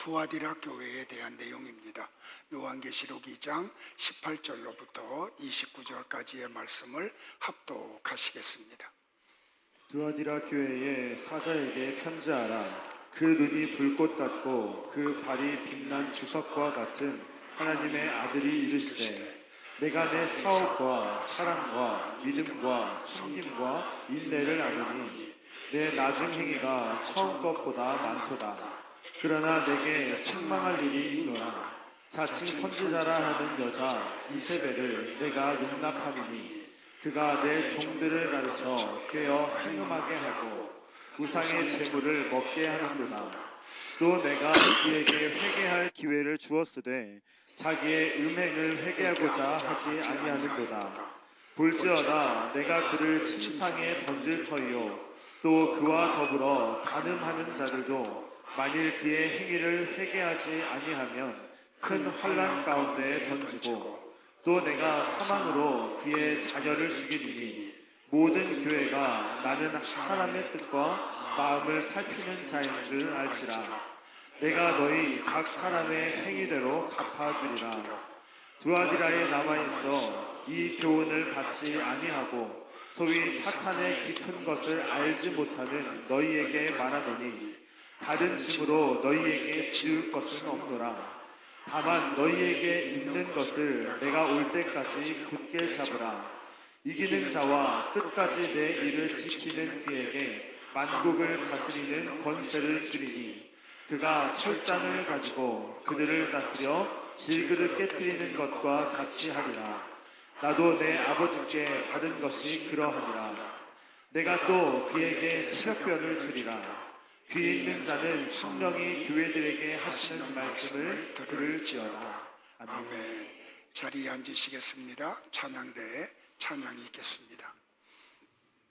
두아디라 교회에 대한 내용입니다. 요한계시록 2장 18절로부터 29절까지의 말씀을 합독하시겠습니다. 두아디라 교회의 사자에게 편지하라. 그 눈이 불꽃 같고 그 발이 빛난 주석과 같은 하나님의 아들이 이르시되, 내가 내 사업과 사랑과 믿음과 섬김과 인내를 아노니 내 나중 행위가 처음 것보다 많도다. 그러나 내게 책망할 일이 있노라. 자칭 선지자라 하는 여자 이세벨을 내가 용납하리니 그가 내 종들을 가르쳐 꿰어 행음하게 하고 우상의 재물을 먹게 하는도다. 또 내가 그에게 회개할 기회를 주었으되 자기의 음행을 회개하고자 하지 아니하는도다. 볼지어다 내가 그를 침상에 던질 터이요 또 그와 더불어 간음하는 자들도 만일 그의 행위를 회개하지 아니하면 큰 환난 가운데 던지고, 또 내가 사망으로 그의 자녀를 죽이리니 모든 교회가 나는 사람의 뜻과 마음을 살피는 자인 줄 알지라. 내가 너희 각 사람의 행위대로 갚아주리라. 두아디라에 남아있어 이 교훈을 받지 아니하고 소위 사탄의 깊은 것을 알지 못하는 너희에게 말하노니 다른 짐으로 너희에게 지을 것은 없노라. 다만 너희에게 있는 것을 내가 올 때까지 굳게 잡으라. 이기는 자와 끝까지 내 일을 지키는 그에게 만국을 다스리는 권세를 주리니 그가 철장을 가지고 그들을 다스려 질그릇 깨트리는 것과 같이 하리라. 나도 내 아버지께 받은 것이 그러하니라. 내가 또 그에게 새벽별을 주리라. 귀 있는 자는 성령이 교회들에게 하시는 말씀을 들을지어다. 아멘. 자리에 앉으시겠습니다. 찬양대에 찬양이 있겠습니다.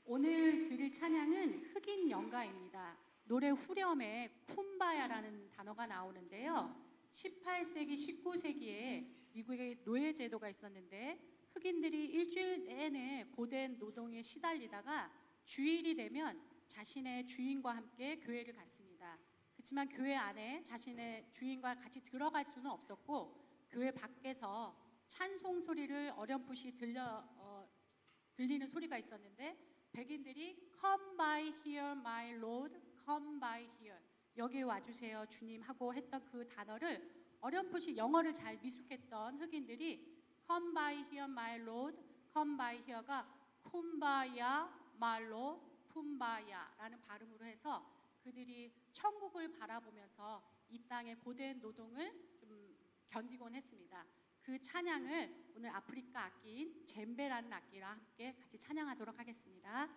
오늘 드릴 찬양은 흑인 연가입니다. 노래 후렴에 쿰바야라는 단어가 나오는데요. 18세기, 19세기에 미국의 노예제도가 있었는데 흑인들이 일주일 내내 고된 노동에 시달리다가 주일이 되면 자신의 주인과 함께 교회를 갔습니다. 그렇지만 교회 안에 자신의 주인과 같이 들어갈 수는 없었고 교회 밖에서 찬송 소리를 어렴풋이 들리는 소리가 있었는데 백인들이 Come by here, my Lord, come by here, 여기에 와주세요 주님 하고 했던 그 단어를 어렴풋이 영어를 잘 미숙했던 흑인들이 Come by here, my Lord, come by here가 쿰바야 말로 쿰바야라는 발음으로 해서 그들이 천국을 바라보면서 이 땅의 고된 노동을 좀 견디곤 했습니다. 그 찬양을 오늘 아프리카 악기인 젬베라는 악기랑 함께 같이 찬양하도록 하겠습니다.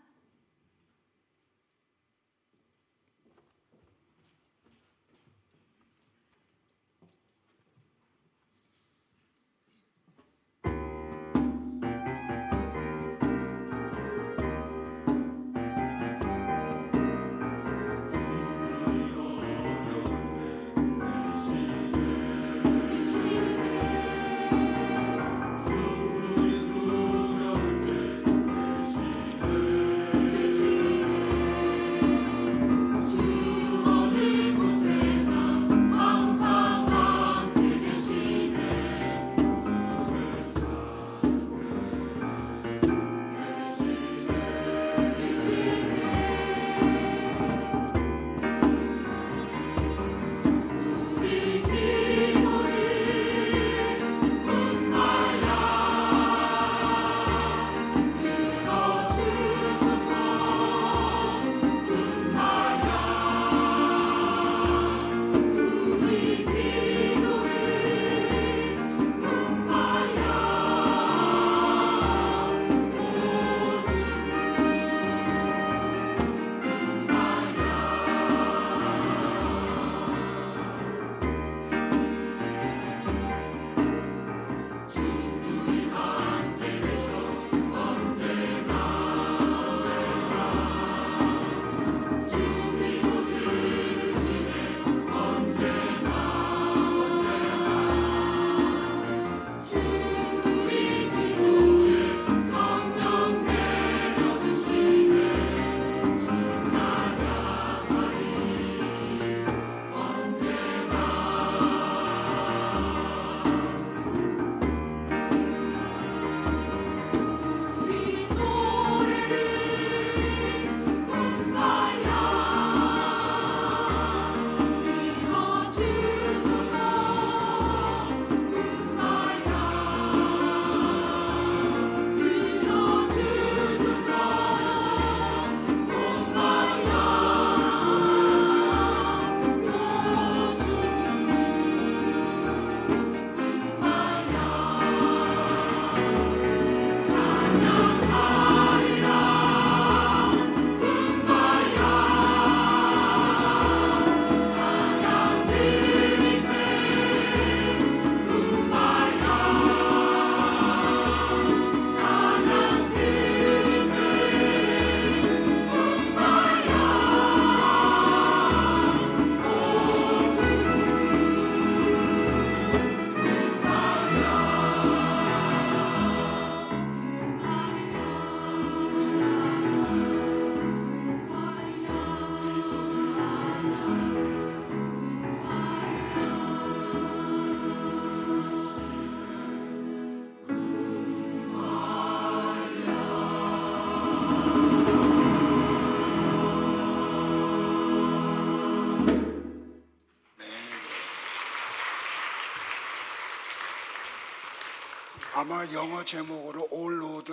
아마 영어 제목으로 All Road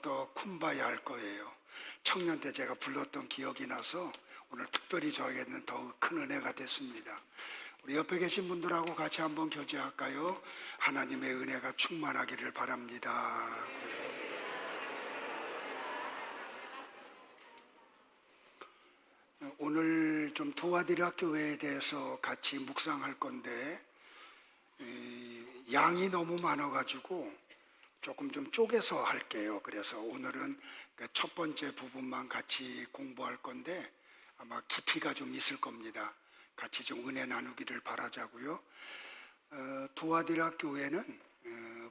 the Kumbaya 할 거예요. 청년 때 제가 불렀던 기억이 나서 오늘 특별히 저에게는 더욱 큰 은혜가 됐습니다. 우리 옆에 계신 분들하고 같이 한번 교제할까요? 하나님의 은혜가 충만하기를 바랍니다. 오늘 좀 두아디라 교회에 대해서 같이 묵상할 건데 양이 너무 많아가지고 조금 좀 쪼개서 할게요. 그래서 오늘은 그 첫 번째 부분만 같이 공부할 건데 아마 깊이가 좀 있을 겁니다. 같이 좀 은혜 나누기를 바라자고요. 두아디라 교회는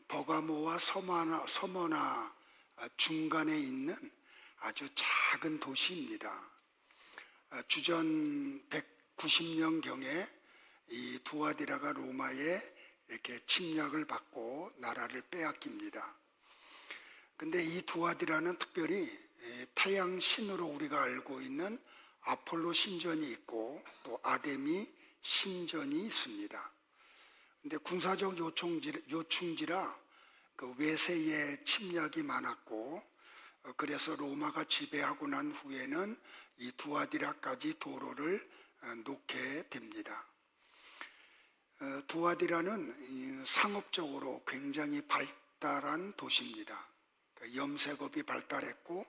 버가모와 서머나 중간에 있는 아주 작은 도시입니다. 주전 190년경에 이 두아디라가 로마에 이렇게 침략을 받고 나라를 빼앗깁니다. 근데 이 두아디라는 특별히 태양 신으로 우리가 알고 있는 아폴로 신전이 있고 또 아데미 신전이 있습니다. 근데 군사적 요충지라 그 외세의 침략이 많았고 그래서 로마가 지배하고 난 후에는 이 두아디라까지 도로를 놓게 됩니다. 두아디라는 상업적으로 굉장히 발달한 도시입니다. 염색업이 발달했고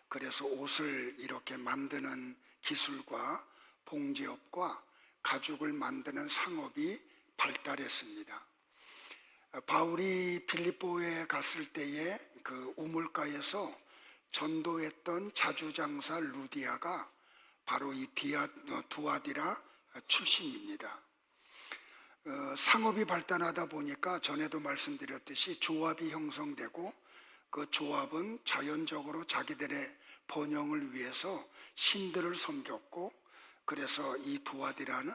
그래서 옷을 이렇게 만드는 기술과 봉제업과 가죽을 만드는 상업이 발달했습니다. 바울이 빌립보에 갔을 때에 그 우물가에서 전도했던 자주장사 루디아가 바로 이 두아디라 출신입니다. 상업이 발달하다 보니까 전에도 말씀드렸듯이 조합이 형성되고 그 조합은 자연적으로 자기들의 번영을 위해서 신들을 섬겼고 그래서 이 두아디라는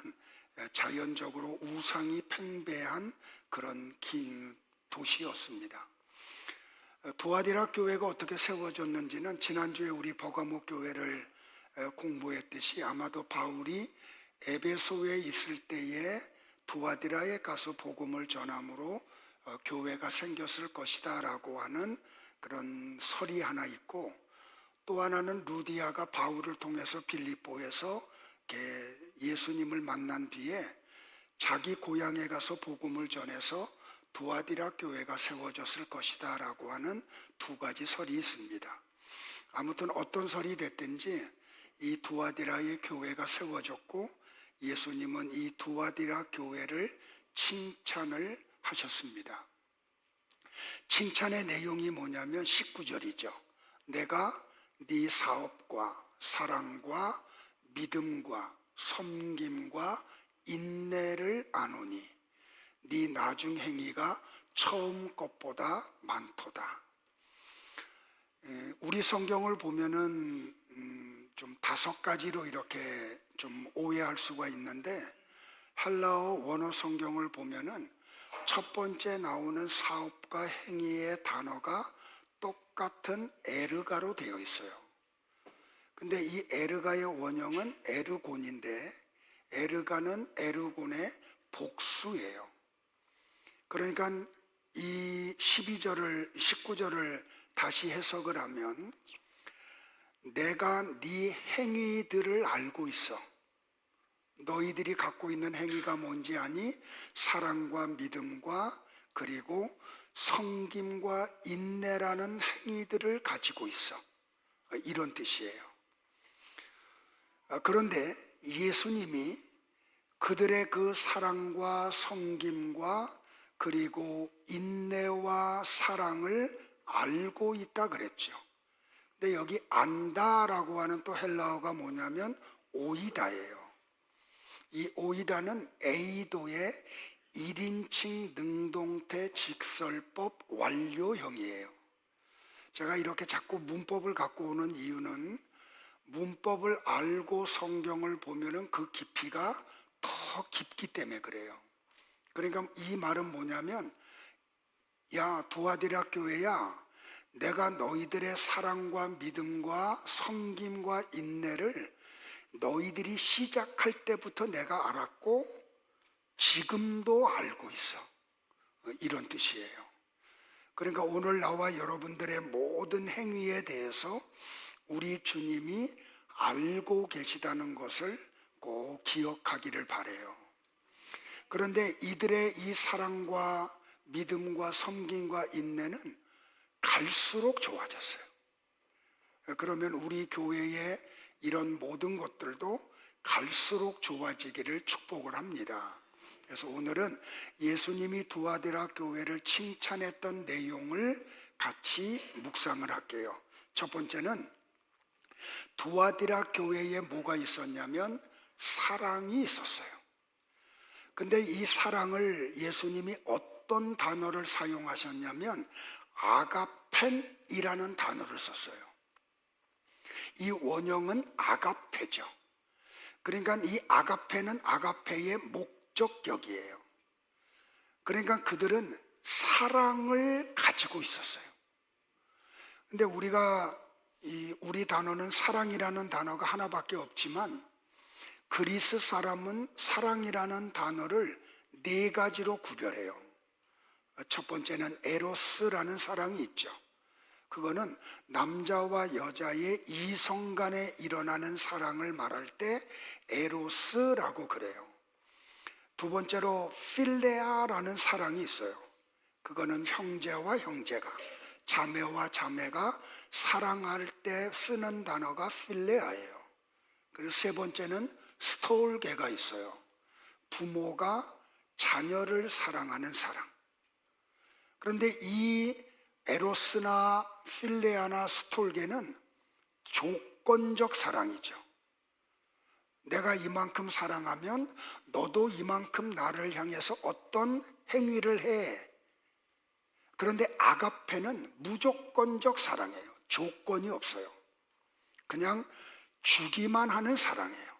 자연적으로 우상이 팽배한 그런 도시였습니다. 두아디라 교회가 어떻게 세워졌는지는 지난주에 우리 버가모 교회를 공부했듯이 아마도 바울이 에베소에 있을 때에 두아디라에 가서 복음을 전함으로 교회가 생겼을 것이다 라고 하는 그런 설이 하나 있고 또 하나는 루디아가 바울을 통해서 빌립보에서 예수님을 만난 뒤에 자기 고향에 가서 복음을 전해서 두아디라 교회가 세워졌을 것이다 라고 하는 두 가지 설이 있습니다. 아무튼 어떤 설이 됐든지 이 두아디라의 교회가 세워졌고 예수님은 이 두아디라 교회를 칭찬을 하셨습니다. 칭찬의 내용이 뭐냐면 19절이죠. 내가 네 사업과 사랑과 믿음과 섬김과 인내를 아노니 네 나중 행위가 처음 것보다 많도다. 우리 성경을 보면은 좀 5가지로 이렇게 좀 오해할 수가 있는데 헬라어 원어 성경을 보면은 첫 번째 나오는 사업과 행위의 단어가 똑같은 에르가로 되어 있어요. 근데 이 에르가의 원형은 에르곤인데 에르가는 에르곤의 복수예요. 그러니까 이 19절을 다시 해석을 하면 내가 네 행위들을 알고 있어. 너희들이 갖고 있는 행위가 뭔지 아니? 사랑과 믿음과 그리고 섬김과 인내라는 행위들을 가지고 있어. 이런 뜻이에요. 그런데 예수님이 그들의 그 사랑과 섬김과 그리고 인내와 사랑을 알고 있다 그랬죠. 근데 여기 안다라고 하는 또 헬라어가 뭐냐면 오이다예요. 이 오이다는 에이도의 1인칭 능동태 직설법 완료형이에요. 제가 이렇게 자꾸 문법을 갖고 오는 이유는 문법을 알고 성경을 보면은 그 깊이가 더 깊기 때문에 그래요. 그러니까 이 말은 뭐냐면 야 두아디라 교회야 내가 너희들의 사랑과 믿음과 섬김과 인내를 너희들이 시작할 때부터 내가 알았고 지금도 알고 있어. 이런 뜻이에요. 그러니까 오늘 나와 여러분들의 모든 행위에 대해서 우리 주님이 알고 계시다는 것을 꼭 기억하기를 바라요. 그런데 이들의 이 사랑과 믿음과 섬김과 인내는 갈수록 좋아졌어요. 그러면 우리 교회의 이런 모든 것들도 갈수록 좋아지기를 축복을 합니다. 그래서 오늘은 예수님이 두아디라 교회를 칭찬했던 내용을 같이 묵상을 할게요. 첫 번째는 두아디라 교회에 뭐가 있었냐면 사랑이 있었어요. 근데 이 사랑을 예수님이 어떤 단어를 사용하셨냐면 아가펜이라는 단어를 썼어요. 이 원형은 아가페죠. 그러니까 이 아가페는 아가페의 목적격이에요. 그러니까 그들은 사랑을 가지고 있었어요. 근데 우리 단어는 사랑이라는 단어가 하나밖에 없지만 그리스 사람은 사랑이라는 단어를 4가지로 구별해요. 첫 번째는 에로스라는 사랑이 있죠. 그거는 남자와 여자의 이성 간에 일어나는 사랑을 말할 때 에로스라고 그래요. 두 번째로 필레아라는 사랑이 있어요. 그거는 형제와 형제가, 자매와 자매가 사랑할 때 쓰는 단어가 필레아예요. 그리고 세 번째는 스톨게가 있어요. 부모가 자녀를 사랑하는 사랑. 그런데 이 에로스나 필레아나 스톨게는 조건적 사랑이죠. 내가 이만큼 사랑하면 너도 이만큼 나를 향해서 어떤 행위를 해. 그런데 아가페는 무조건적 사랑이에요. 조건이 없어요. 그냥 주기만 하는 사랑이에요.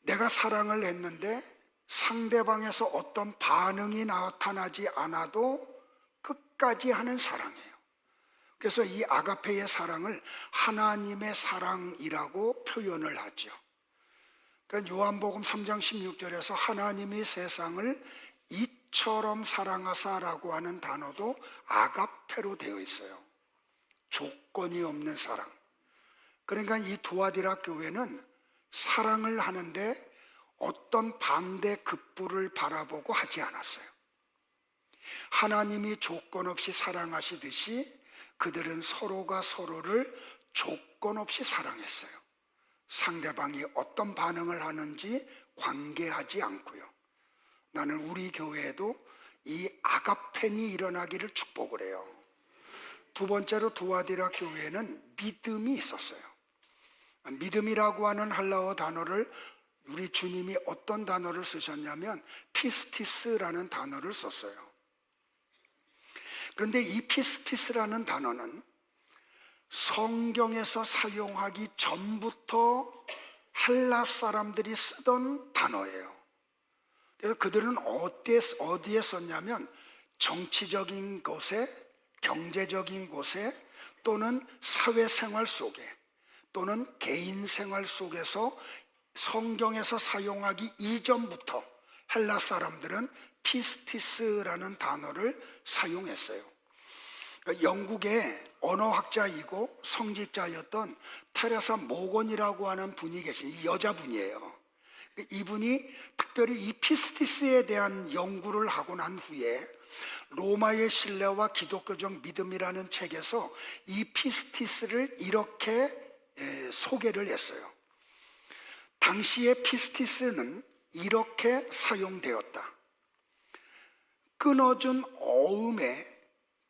내가 사랑을 했는데 상대방에서 어떤 반응이 나타나지 않아도 끝까지 하는 사랑이에요. 그래서 이 아가페의 사랑을 하나님의 사랑이라고 표현을 하죠. 그러니까 요한복음 3장 16절에서 하나님이 세상을 이처럼 사랑하사라고 하는 단어도 아가페로 되어 있어요. 조건이 없는 사랑. 그러니까 이 두아디라 교회는 사랑을 하는데 어떤 반대 급부를 바라보고 하지 않았어요. 하나님이 조건 없이 사랑하시듯이 그들은 서로가 서로를 조건 없이 사랑했어요. 상대방이 어떤 반응을 하는지 관계하지 않고요. 나는 우리 교회에도 이 아가펜이 일어나기를 축복을 해요. 두 번째로 두아디라 교회에는 믿음이 있었어요. 믿음이라고 하는 헬라어 단어를 우리 주님이 어떤 단어를 쓰셨냐면 피스티스라는 단어를 썼어요. 그런데 이 피스티스라는 단어는 성경에서 사용하기 전부터 헬라 사람들이 쓰던 단어예요. 그래서 그들은 어디에 썼냐면 정치적인 곳에, 경제적인 곳에, 또는 사회생활 속에, 또는 개인생활 속에서 성경에서 사용하기 이전부터 헬라 사람들은 피스티스라는 단어를 사용했어요. 영국의 언어학자이고 성직자였던 테레사 모건이라고 하는 분이 계신 여자분이에요. 이분이 특별히 이 피스티스에 대한 연구를 하고 난 후에 로마의 신뢰와 기독교적 믿음이라는 책에서 이 피스티스를 이렇게 소개를 했어요. 당시의 피스티스는 이렇게 사용되었다. 끊어준 어음에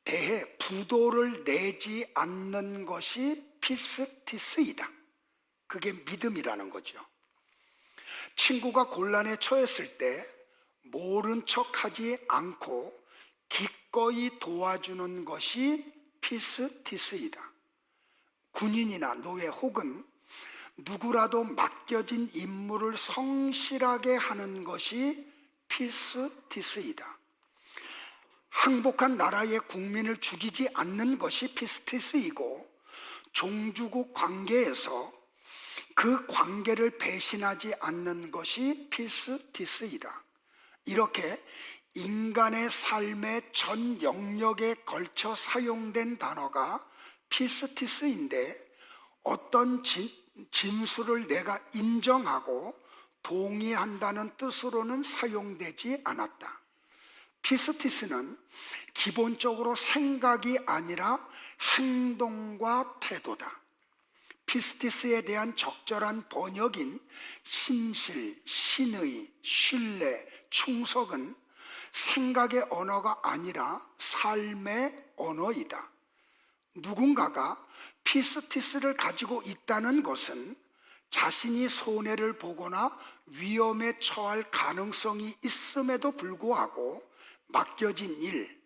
대해 부도를 내지 않는 것이 피스티스이다. 그게 믿음이라는 거죠. 친구가 곤란에 처했을 때 모른 척하지 않고 기꺼이 도와주는 것이 피스티스이다. 군인이나 노예 혹은 누구라도 맡겨진 임무를 성실하게 하는 것이 피스티스이다. 항복한 나라의 국민을 죽이지 않는 것이 피스티스이고, 종주국 관계에서 그 관계를 배신하지 않는 것이 피스티스이다. 이렇게 인간의 삶의 전 영역에 걸쳐 사용된 단어가 피스티스인데 어떤 진술을 내가 인정하고 동의한다는 뜻으로는 사용되지 않았다. 피스티스는 기본적으로 생각이 아니라 행동과 태도다. 피스티스에 대한 적절한 번역인 신실, 신의, 신뢰, 충석은 생각의 언어가 아니라 삶의 언어이다. 누군가가 피스티스를 가지고 있다는 것은 자신이 손해를 보거나 위험에 처할 가능성이 있음에도 불구하고 맡겨진 일,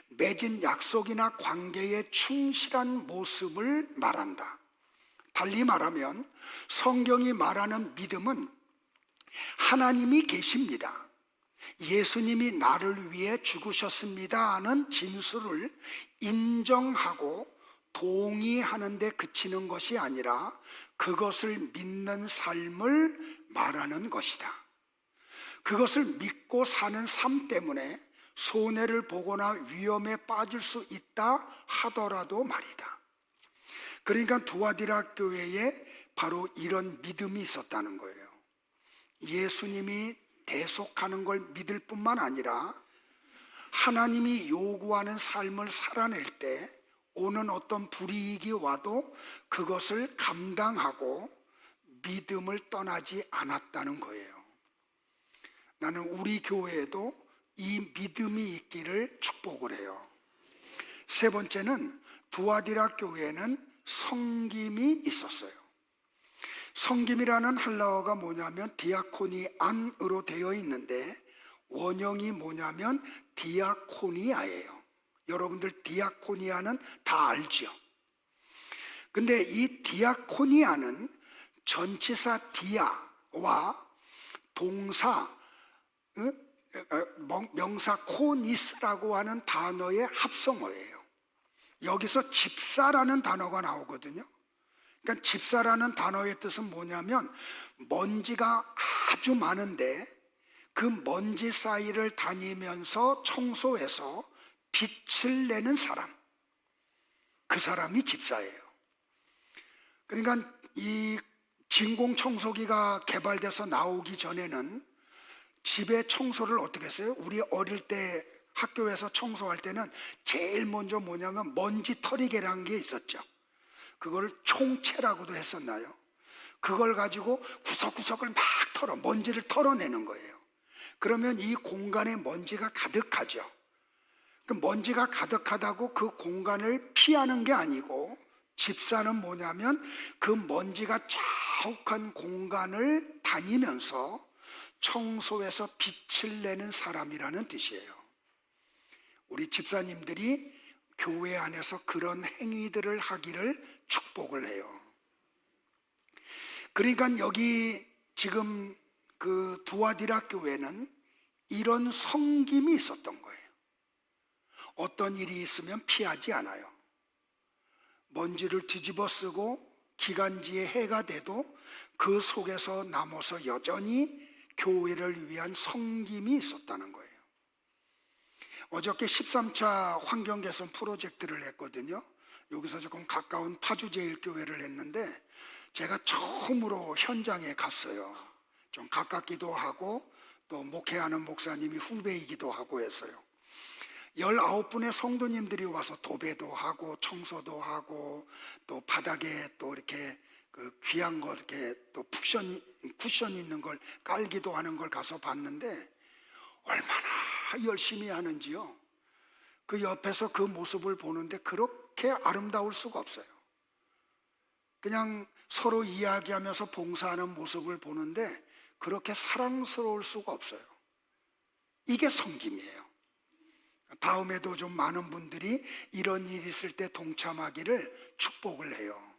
맺은 약속이나 관계에 충실한 모습을 말한다. 달리 말하면 성경이 말하는 믿음은 하나님이 계십니다, 예수님이 나를 위해 죽으셨습니다 하는 진술을 인정하고 동의하는 데 그치는 것이 아니라 그것을 믿는 삶을 말하는 것이다. 그것을 믿고 사는 삶 때문에 손해를 보거나 위험에 빠질 수 있다 하더라도 말이다. 그러니까 두아디라 교회에 바로 이런 믿음이 있었다는 거예요. 예수님이 대속하는 걸 믿을 뿐만 아니라 하나님이 요구하는 삶을 살아낼 때 오는 어떤 불이익이 와도 그것을 감당하고 믿음을 떠나지 않았다는 거예요. 나는 우리 교회에도 이 믿음이 있기를 축복을 해요. 세 번째는 두아디라 교회에는 성김이 있었어요. 성김이라는 헬라어가 뭐냐면 디아코니 안으로 되어 있는데 원형이 뭐냐면 디아코니아예요. 여러분들 디아코니아는 다 알죠? 근데 이 디아코니아는 전치사 디아와 동사 명사 코니스라고 하는 단어의 합성어예요. 여기서 집사라는 단어가 나오거든요. 그러니까 집사라는 단어의 뜻은 뭐냐면 먼지가 아주 많은데 그 먼지 사이를 다니면서 청소해서 빛을 내는 사람, 그 사람이 집사예요. 그러니까 이 진공청소기가 개발돼서 나오기 전에는 집에 청소를 어떻게 했어요? 우리 어릴 때 학교에서 청소할 때는 제일 먼저 뭐냐면 먼지 털이개라는 게 있었죠. 그걸 총채라고도 했었나요? 그걸 가지고 구석구석을 막 먼지를 털어내는 거예요. 그러면 이 공간에 먼지가 가득하죠. 그럼 먼지가 가득하다고 그 공간을 피하는 게 아니고 집사는 뭐냐면 그 먼지가 자욱한 공간을 다니면서 청소해서 빛을 내는 사람이라는 뜻이에요. 우리 집사님들이 교회 안에서 그런 행위들을 하기를 축복을 해요. 그러니까 여기 지금 그 두아디라 교회는 이런 성김이 있었던 거예요. 어떤 일이 있으면 피하지 않아요. 먼지를 뒤집어 쓰고 기간지에 해가 돼도 그 속에서 남아서 여전히 교회를 위한 성김이 있었다는 거예요. 어저께 13차 환경개선 프로젝트를 했거든요. 여기서 조금 가까운 파주제일교회를 했는데 제가 처음으로 현장에 갔어요. 좀 가깝기도 하고 또 목회하는 목사님이 후배이기도 하고 해서요. 19분의 성도님들이 와서 도배도 하고 청소도 하고 또 바닥에 또 이렇게 그 귀한 거 이렇게 또 쿠션 있는 걸 깔기도 하는 걸 가서 봤는데 얼마나 열심히 하는지요. 그 옆에서 그 모습을 보는데 그렇게 아름다울 수가 없어요. 그냥 서로 이야기하면서 봉사하는 모습을 보는데 그렇게 사랑스러울 수가 없어요. 이게 성김이에요. 다음에도 좀 많은 분들이 이런 일이 있을 때 동참하기를 축복을 해요.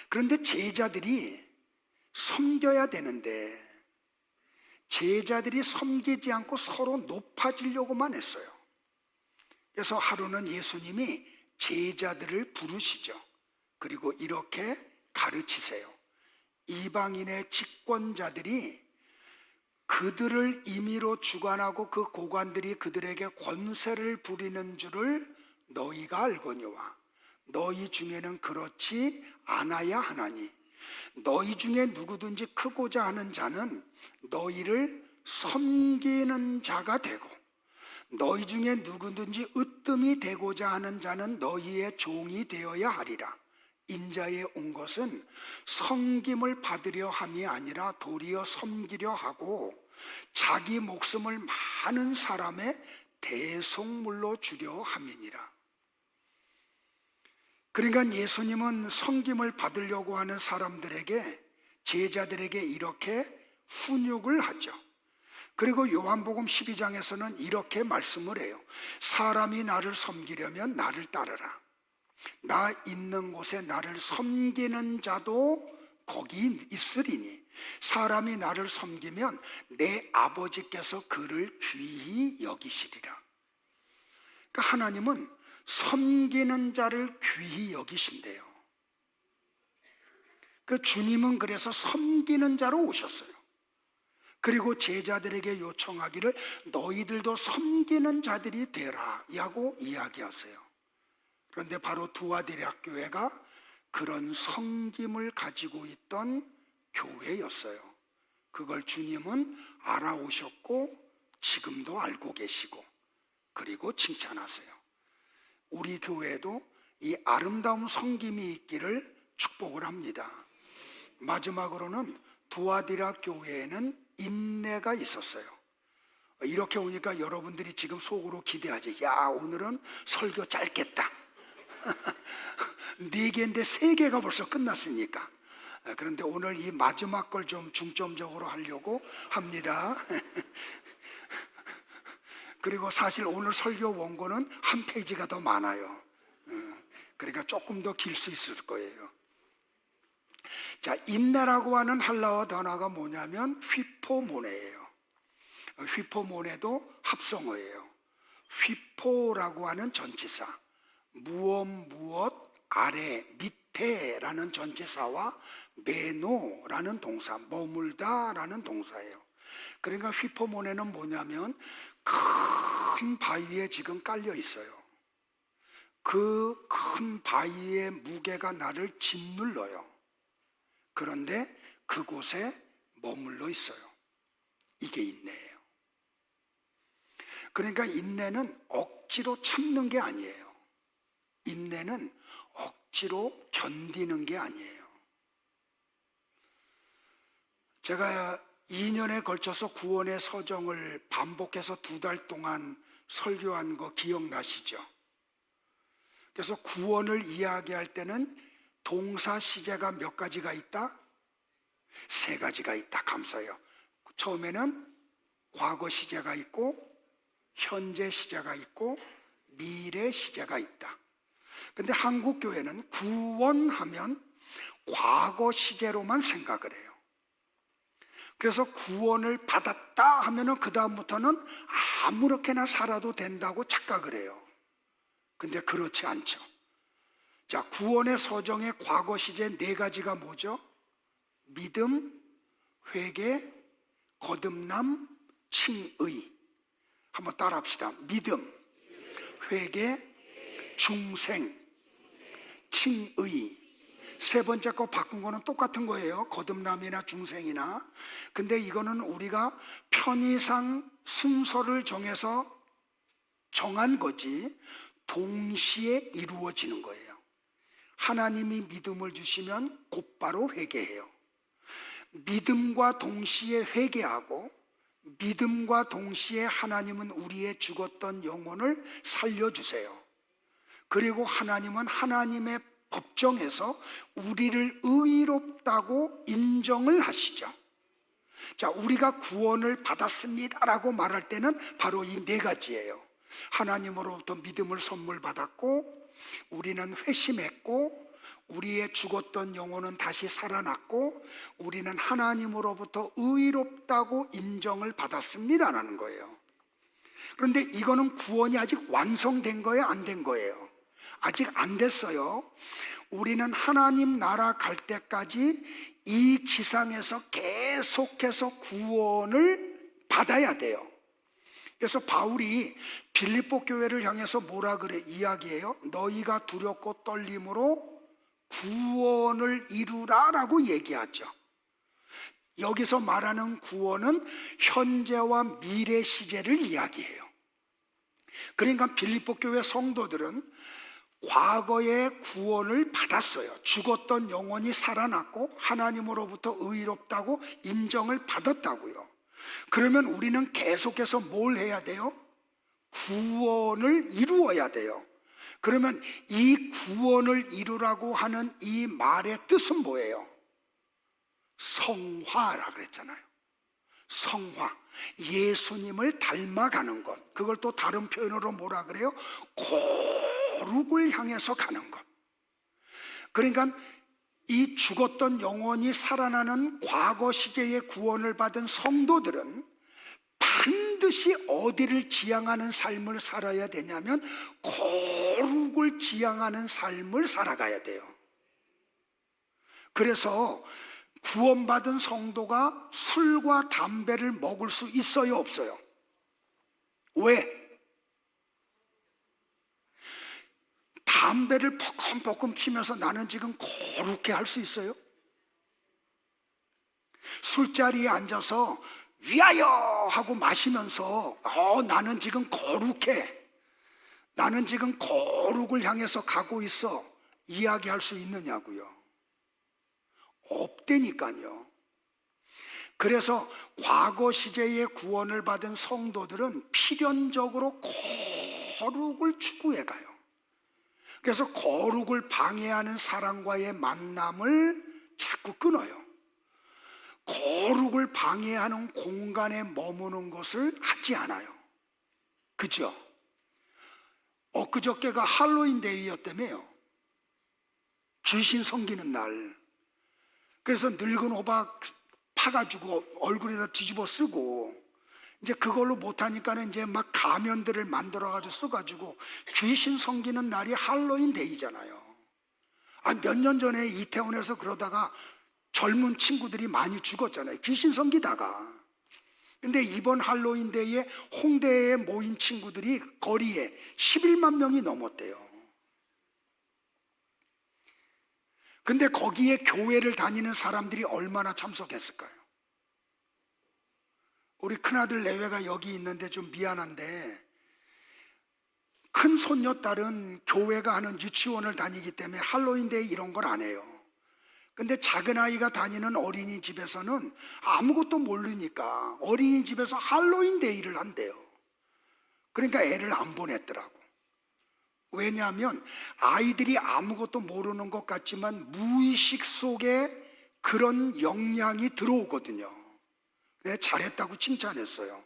그런데 제자들이 섬겨야 되는데 제자들이 섬기지 않고 서로 높아지려고만 했어요. 그래서 하루는 예수님이 제자들을 부르시죠. 그리고 이렇게 가르치세요. 이방인의 집권자들이 그들을 임의로 주관하고 그 고관들이 그들에게 권세를 부리는 줄을 너희가 알거니와 너희 중에는 그렇지 않아야 하나니 너희 중에 누구든지 크고자 하는 자는 너희를 섬기는 자가 되고 너희 중에 누구든지 으뜸이 되고자 하는 자는 너희의 종이 되어야 하리라. 인자에 온 것은 섬김을 받으려 함이 아니라 도리어 섬기려 하고 자기 목숨을 많은 사람의 대속물로 주려 함이니라. 그러니까 예수님은 섬김을 받으려고 하는 사람들에게, 제자들에게 이렇게 훈육을 하죠. 그리고 요한복음 12장에서는 이렇게 말씀을 해요. 사람이 나를 섬기려면 나를 따르라. 나 있는 곳에 나를 섬기는 자도 거기 있으리니 사람이 나를 섬기면 내 아버지께서 그를 귀히 여기시리라. 그러니까 하나님은 섬기는 자를 귀히 여기신대요. 그 주님은 그래서 섬기는 자로 오셨어요. 그리고 제자들에게 요청하기를 너희들도 섬기는 자들이 되라 라고 이야기하세요. 그런데 바로 두아디라 교회가 그런 섬김을 가지고 있던 교회였어요. 그걸 주님은 알아오셨고 지금도 알고 계시고 그리고 칭찬하세요. 우리 교회도 이 아름다운 섬김이 있기를 축복을 합니다. 마지막으로는 두아디라 교회에는 인내가 있었어요. 이렇게 오니까 여러분들이 지금 속으로 기대하지. 야, 오늘은 설교 짧겠다. 4개인데 3개가 벌써 끝났으니까. 그런데 오늘 이 마지막 걸 좀 중점적으로 하려고 합니다. 그리고 사실 오늘 설교 원고는 1페이지가 더 많아요. 그러니까 조금 더 길 수 있을 거예요. 자, 인내라고 하는 헬라어 단어가 뭐냐면 휘포모네예요. 휘포모네도 합성어예요. 휘포라고 하는 전치사, 무엇 아래 밑에라는 전치사와 메노라는 동사, 머물다라는 동사예요. 그러니까 휘포모네는 뭐냐면 큰 바위에 지금 깔려 있어요. 그 큰 바위의 무게가 나를 짓눌러요. 그런데 그곳에 머물러 있어요. 이게 인내예요. 그러니까 인내는 억지로 참는 게 아니에요. 인내는 억지로 견디는 게 아니에요. 제가 2년에 걸쳐서 구원의 서정을 반복해서 2달 동안 설교한 거 기억나시죠? 그래서 구원을 이야기할 때는 동사 시제가 몇 가지가 있다? 3가지가 있다. 감사해요. 처음에는 과거 시제가 있고 현재 시제가 있고 미래 시제가 있다. 근데 한국 교회는 구원하면 과거 시제로만 생각을 해요. 그래서 구원을 받았다 하면은 그 다음부터는 아무렇게나 살아도 된다고 착각을 해요. 근데 그렇지 않죠. 자, 구원의 서정의 과거 시제 4가지가 뭐죠? 믿음, 회개, 거듭남, 칭의. 한번 따라 합시다. 믿음, 회개, 중생, 칭의. 3번째 거 바꾼 거는 똑같은 거예요. 거듭남이나 중생이나. 근데 이거는 우리가 편의상 순서를 정해서 정한 거지 동시에 이루어지는 거예요. 하나님이 믿음을 주시면 곧바로 회개해요. 믿음과 동시에 회개하고 믿음과 동시에 하나님은 우리의 죽었던 영혼을 살려주세요. 그리고 하나님은 하나님의 법정에서 우리를 의롭다고 인정을 하시죠. 자, 우리가 구원을 받았습니다라고 말할 때는 바로 이 4가지예요. 하나님으로부터 믿음을 선물 받았고 우리는 회심했고 우리의 죽었던 영혼은 다시 살아났고 우리는 하나님으로부터 의롭다고 인정을 받았습니다라는 거예요. 그런데 이거는 구원이 아직 완성된 거예요? 안 된 거예요? 아직 안 됐어요. 우리는 하나님 나라 갈 때까지 이 지상에서 계속해서 구원을 받아야 돼요. 그래서 바울이 빌립보 교회를 향해서 뭐라 그래 이야기해요? 너희가 두렵고 떨림으로 구원을 이루라라고 얘기하죠. 여기서 말하는 구원은 현재와 미래 시제를 이야기해요. 그러니까 빌립보 교회 성도들은 과거에 구원을 받았어요. 죽었던 영혼이 살아났고 하나님으로부터 의롭다고 인정을 받았다고요. 그러면 우리는 계속해서 뭘 해야 돼요? 구원을 이루어야 돼요. 그러면 이 구원을 이루라고 하는 이 말의 뜻은 뭐예요? 성화라 그랬잖아요. 성화, 예수님을 닮아가는 것. 그걸 또 다른 표현으로 뭐라 그래요? 거룩을 향해서 가는 것. 그러니까 이 죽었던 영혼이 살아나는 과거 시제의 구원을 받은 성도들은 반드시 어디를 지향하는 삶을 살아야 되냐면 거룩을 지향하는 삶을 살아가야 돼요. 그래서 구원받은 성도가 술과 담배를 먹을 수 있어요, 없어요? 왜? 담배를 뻐끔뻐끔 피면서 나는 지금 거룩해 할 수 있어요? 술자리에 앉아서 위하여 하고 마시면서 나는 지금 거룩해, 나는 지금 거룩을 향해서 가고 있어 이야기할 수 있느냐고요? 없다니까요. 그래서 과거 시제의 구원을 받은 성도들은 필연적으로 거룩을 추구해 가요. 그래서 거룩을 방해하는 사람과의 만남을 자꾸 끊어요. 거룩을 방해하는 공간에 머무는 것을 하지 않아요. 그죠? 엊그저께가 할로윈 데이였다며요. 귀신 섬기는 날. 그래서 늙은 호박 파가지고 얼굴에다 뒤집어 쓰고, 이제 그걸로 못하니까는 이제 막 가면들을 만들어가지고 써가지고 귀신 섬기는 날이 할로윈 데이잖아요. 몇 년 전에 이태원에서 그러다가 젊은 친구들이 많이 죽었잖아요. 귀신 섬기다가. 근데 이번 할로윈 데이에 홍대에 모인 친구들이 거리에 11만 명이 넘었대요. 근데 거기에 교회를 다니는 사람들이 얼마나 참석했을까요? 우리 큰아들 내외가 여기 있는데 좀 미안한데, 큰 손녀딸은 교회가 하는 유치원을 다니기 때문에 할로윈데이 이런 걸 안 해요. 근데 작은 아이가 다니는 어린이집에서는 아무것도 모르니까 어린이집에서 할로윈데이를 한대요. 그러니까 애를 안 보냈더라고. 왜냐하면 아이들이 아무것도 모르는 것 같지만 무의식 속에 그런 영향이 들어오거든요. 네, 잘했다고 칭찬했어요.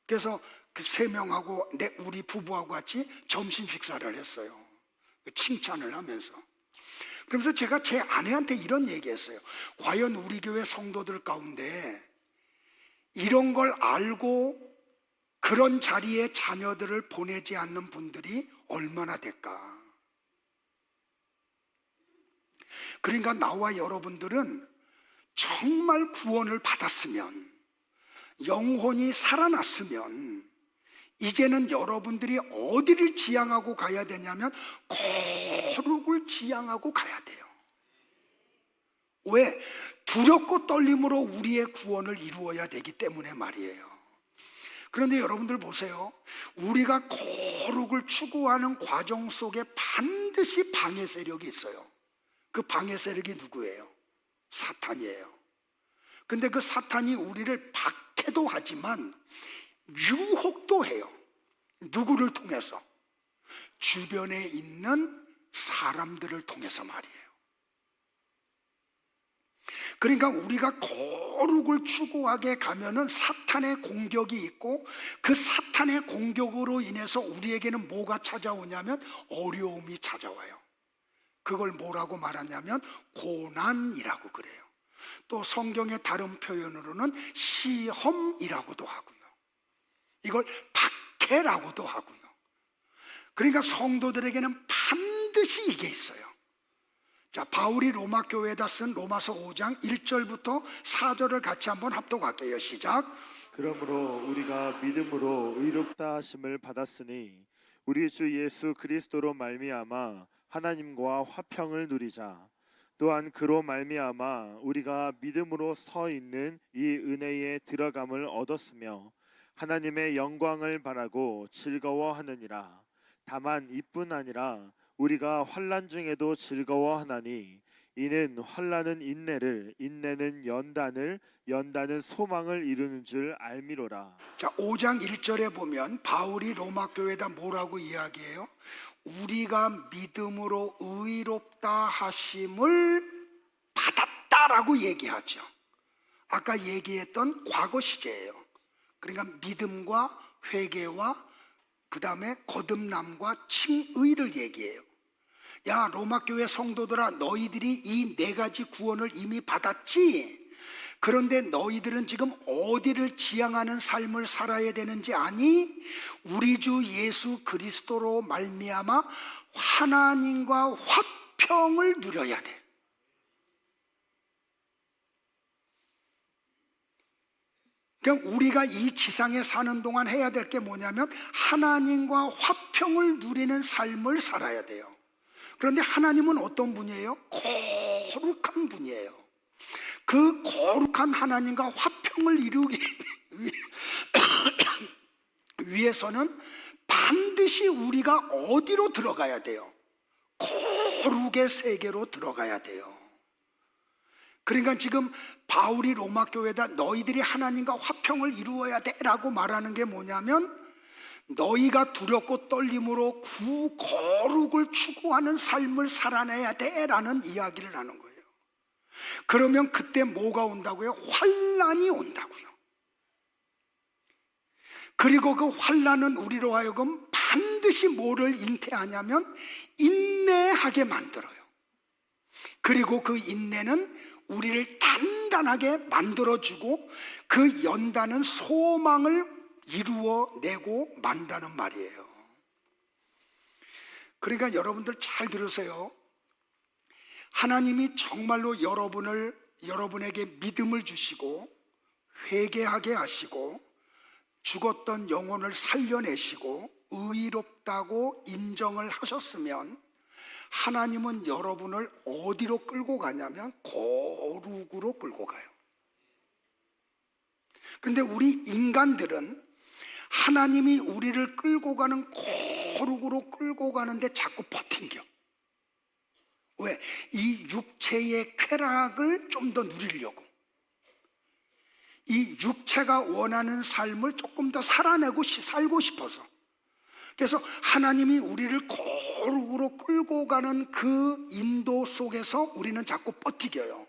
그래서 그 3명하고 우리 부부하고 같이 점심 식사를 했어요. 칭찬을 하면서. 그러면서 제가 제 아내한테 이런 얘기했어요. 과연 우리 교회 성도들 가운데 이런 걸 알고 그런 자리에 자녀들을 보내지 않는 분들이 얼마나 될까? 그러니까 나와 여러분들은 정말 구원을 받았으면, 영혼이 살아났으면 이제는 여러분들이 어디를 지향하고 가야 되냐면 거룩을 지향하고 가야 돼요. 왜? 두렵고 떨림으로 우리의 구원을 이루어야 되기 때문에 말이에요. 그런데 여러분들 보세요. 우리가 거룩을 추구하는 과정 속에 반드시 방해 세력이 있어요. 그 방해 세력이 누구예요? 사탄이에요. 근데 그 사탄이 우리를 박해도 하지만 유혹도 해요. 누구를 통해서? 주변에 있는 사람들을 통해서 말이에요. 그러니까 우리가 거룩을 추구하게 가면은 사탄의 공격이 있고, 그 사탄의 공격으로 인해서 우리에게는 뭐가 찾아오냐면 어려움이 찾아와요. 그걸 뭐라고 말하냐면 고난이라고 그래요. 또 성경의 다른 표현으로는 시험이라고도 하고요. 이걸 박해라고도 하고요. 그러니까 성도들에게는 반드시 이게 있어요. 자, 바울이 로마 교회에다 쓴 로마서 5장 1절부터 4절을 같이 한번 합독할게요. 시작. 그러므로 우리가 믿음으로 의롭다 하심을 받았으니 우리 주 예수 그리스도로 말미암아 하나님과 화평을 누리자. 또한 그로 말미암아 우리가 믿음으로 서 있는 이 은혜에 들어감을 얻었으며 하나님의 영광을 바라고 즐거워하느니라. 다만 이뿐 아니라 우리가 환난 중에도 즐거워하나니 이는 환난은 인내를, 인내는 연단을, 연단은 소망을 이루는 줄 알미로라. 자, 5장 1절에 보면 바울이 로마 교회에다 뭐라고 이야기해요? 우리가 믿음으로 의롭다 하심을 받았다라고 얘기하죠. 아까 얘기했던 과거 시제예요. 그러니까 믿음과 회개와 그 다음에 거듭남과 칭의를 얘기해요. 야, 로마 교회 성도들아, 너희들이 이 네 가지 구원을 이미 받았지? 그런데 너희들은 지금 어디를 지향하는 삶을 살아야 되는지 아니? 우리 주 예수 그리스도로 말미암아 하나님과 화평을 누려야 돼. 그러니까 우리가 이 지상에 사는 동안 해야 될 게 뭐냐면 하나님과 화평을 누리는 삶을 살아야 돼요. 그런데 하나님은 어떤 분이에요? 거룩한 분이에요. 그 거룩한 하나님과 화평을 이루기 위해서는 반드시 우리가 어디로 들어가야 돼요? 거룩의 세계로 들어가야 돼요. 그러니까 지금 바울이 로마 교회에다 너희들이 하나님과 화평을 이루어야 돼 라고 말하는 게 뭐냐면 너희가 두렵고 떨림으로 그 거룩을 추구하는 삶을 살아내야 돼 라는 이야기를 하는 거예요. 그러면 그때 뭐가 온다고요? 환난이 온다고요. 그리고 그 환난은 우리로 하여금 반드시 뭐를 잉태하냐면 인내하게 만들어요. 그리고 그 인내는 우리를 단단하게 만들어주고 그 연단은 소망을 이루어내고 만다는 말이에요. 그러니까 여러분들 잘 들으세요. 하나님이 정말로 여러분에게 믿음을 주시고 회개하게 하시고 죽었던 영혼을 살려내시고 의롭다고 인정을 하셨으면 하나님은 여러분을 어디로 끌고 가냐면 거룩으로 끌고 가요. 근데 우리 인간들은 하나님이 우리를 끌고 가는 거룩으로 끌고 가는데 자꾸 버틴겨. 왜? 이 육체의 쾌락을 좀 더 누리려고. 이 육체가 원하는 삶을 조금 더 살고 싶어서. 그래서 하나님이 우리를 거룩으로 끌고 가는 그 인도 속에서 우리는 자꾸 버티겨요.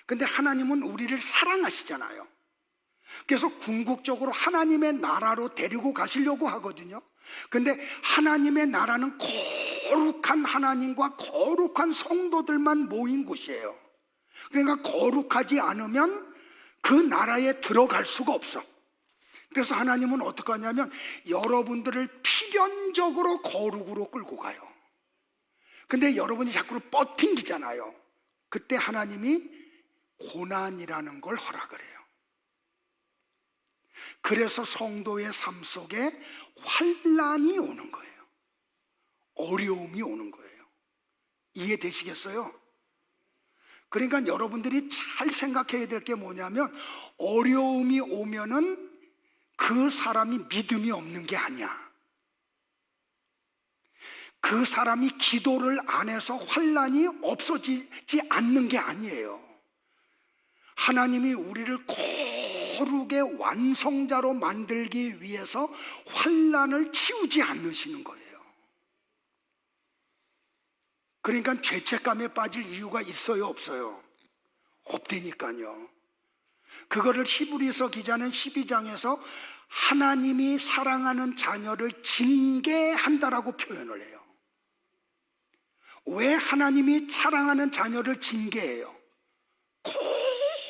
근데 하나님은 우리를 사랑하시잖아요. 그래서 궁극적으로 하나님의 나라로 데리고 가시려고 하거든요. 근데 하나님의 나라는 거룩한 하나님과 거룩한 성도들만 모인 곳이에요. 그러니까 거룩하지 않으면 그 나라에 들어갈 수가 없어. 그래서 하나님은 어떻게 하냐면 여러분들을 필연적으로 거룩으로 끌고 가요. 근데 여러분이 자꾸 버팅기잖아요. 그때 하나님이 고난이라는 걸 허락을 해요. 그래서 성도의 삶 속에 환난이 오는 거예요. 어려움이 오는 거예요. 이해되시겠어요? 그러니까 여러분들이 잘 생각해야 될 게 뭐냐면 어려움이 오면은 그 사람이 믿음이 없는 게 아니야. 그 사람이 기도를 안 해서 환난이 없어지지 않는 게 아니에요. 하나님이 우리를 거룩의 완성자로 만들기 위해서 환난을 치우지 않으시는 거예요. 그러니까 죄책감에 빠질 이유가 있어요, 없어요? 없다니까요. 그거를 히브리서 기자는 12장에서 하나님이 사랑하는 자녀를 징계한다라고 표현을 해요. 왜 하나님이 사랑하는 자녀를 징계해요?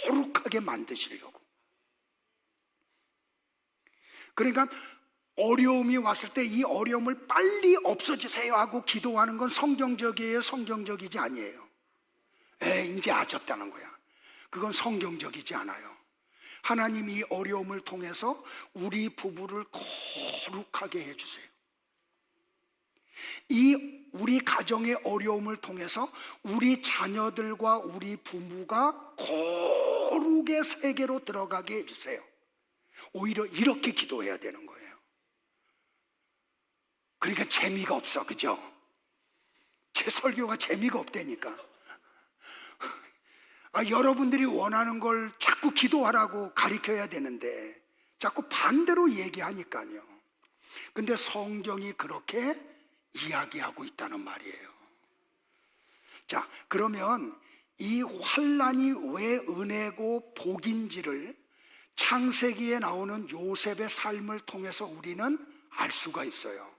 거룩하게 만드시려고. 그러니까 어려움이 왔을 때 이 어려움을 빨리 없어지세요 하고 기도하는 건 성경적이에요, 성경적이지 아니에요? 이제 아셨다는 거야. 그건 성경적이지 않아요. 하나님이 어려움을 통해서 우리 부부를 거룩하게 해주세요. 이 우리 가정의 어려움을 통해서 우리 자녀들과 우리 부부가 거룩의 세계로 들어가게 해주세요. 오히려 이렇게 기도해야 되는 거예요. 그러니까 재미가 없어, 그죠? 제 설교가 재미가 없다니까. 여러분들이 원하는 걸 자꾸 기도하라고 가르쳐야 되는데 자꾸 반대로 얘기하니까요. 근데 성경이 그렇게 이야기하고 있다는 말이에요. 자, 그러면 이 환난이 왜 은혜고 복인지를 창세기에 나오는 요셉의 삶을 통해서 우리는 알 수가 있어요.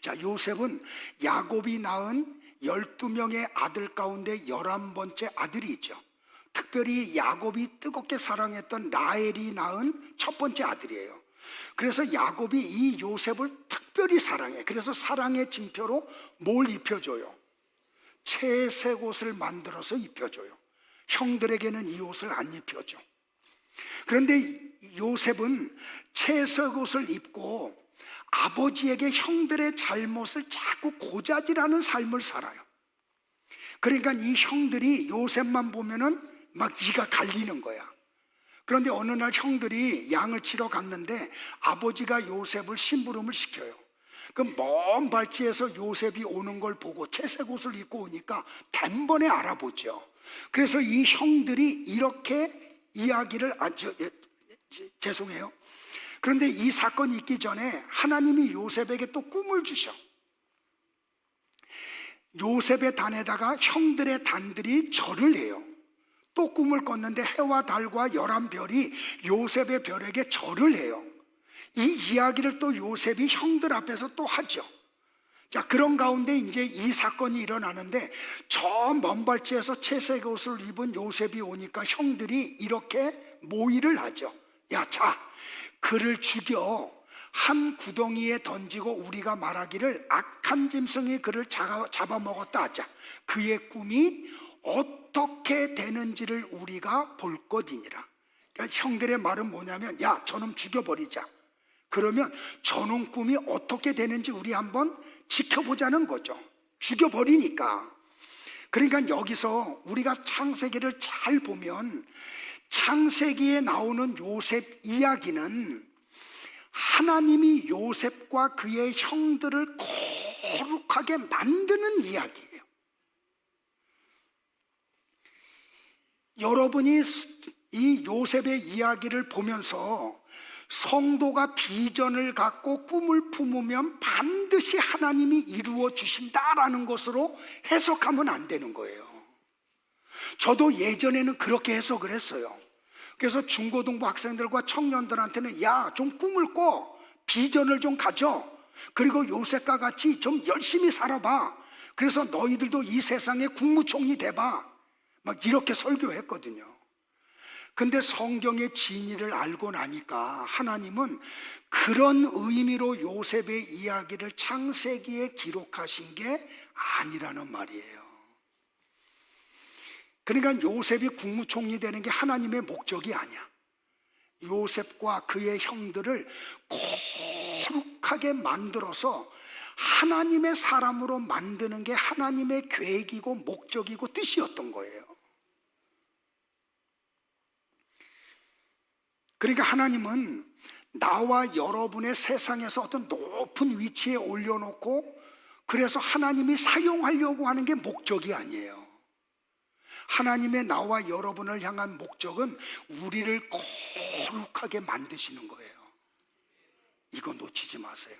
자, 요셉은 야곱이 낳은 12명의 아들 가운데 11번째 아들이죠. 특별히 야곱이 뜨겁게 사랑했던 라헬이 낳은 첫 번째 아들이에요. 그래서 야곱이 이 요셉을 특별히 사랑해. 그래서 사랑의 징표로 뭘 입혀줘요? 채색 옷을 만들어서 입혀줘요. 형들에게는 이 옷을 안 입혀줘. 그런데 요셉은 채색 옷을 입고 아버지에게 형들의 잘못을 자꾸 고자질하는 삶을 살아요. 그러니까 이 형들이 요셉만 보면은 막 이가 갈리는 거야. 그런데 어느 날 형들이 양을 치러 갔는데 아버지가 요셉을 심부름을 시켜요. 그 먼 발치에서 요셉이 오는 걸 보고 채색 옷을 입고 오니까 단번에 알아보죠. 그래서 이 형들이 이렇게 이야기를 죄송해요. 그런데 이 사건이 있기 전에 하나님이 요셉에게 또 꿈을 주셔. 요셉의 단에다가 형들의 단들이 절을 해요. 또 꿈을 꿨는데 해와 달과 11별이 요셉의 별에게 절을 해요. 이 이야기를 또 요셉이 형들 앞에서 또 하죠. 자, 그런 가운데 이제 이 사건이 일어나는데 저 먼 발치에서 채색 옷을 입은 요셉이 오니까 형들이 이렇게 모의를 하죠. 야, 자, 그를 죽여 한 구덩이에 던지고 우리가 말하기를 악한 짐승이 그를 잡아먹었다 하자. 그의 꿈이 어떻게 되는지를 우리가 볼 것이니라. 그러니까 형들의 말은 뭐냐면, 야, 저놈 죽여버리자. 그러면 저놈 꿈이 어떻게 되는지 우리 한번 지켜보자는 거죠. 죽여버리니까. 그러니까 여기서 우리가 창세기를 잘 보면 창세기에 나오는 요셉 이야기는 하나님이 요셉과 그의 형들을 거룩하게 만드는 이야기예요. 여러분이 이 요셉의 이야기를 보면서 성도가 비전을 갖고 꿈을 품으면 반드시 하나님이 이루어 주신다라는 것으로 해석하면 안 되는 거예요. 저도 예전에는 그렇게 해석을 했어요. 그래서 중고등부 학생들과 청년들한테는 야, 좀 꿈을 꿔. 비전을 좀 가져. 그리고 요셉과 같이 좀 열심히 살아봐. 그래서 너희들도 이 세상의 국무총리 돼봐. 막 이렇게 설교했거든요. 근데 성경의 진리를 알고 나니까 하나님은 그런 의미로 요셉의 이야기를 창세기에 기록하신 게 아니라는 말이에요. 그러니까 요셉이 국무총리 되는 게 하나님의 목적이 아니야. 요셉과 그의 형들을 거룩하게 만들어서 하나님의 사람으로 만드는 게 하나님의 계획이고 목적이고 뜻이었던 거예요. 그러니까 하나님은 나와 여러분의 세상에서 어떤 높은 위치에 올려놓고 그래서 하나님이 사용하려고 하는 게 목적이 아니에요. 하나님의 나와 여러분을 향한 목적은 우리를 거룩하게 만드시는 거예요. 이거 놓치지 마세요.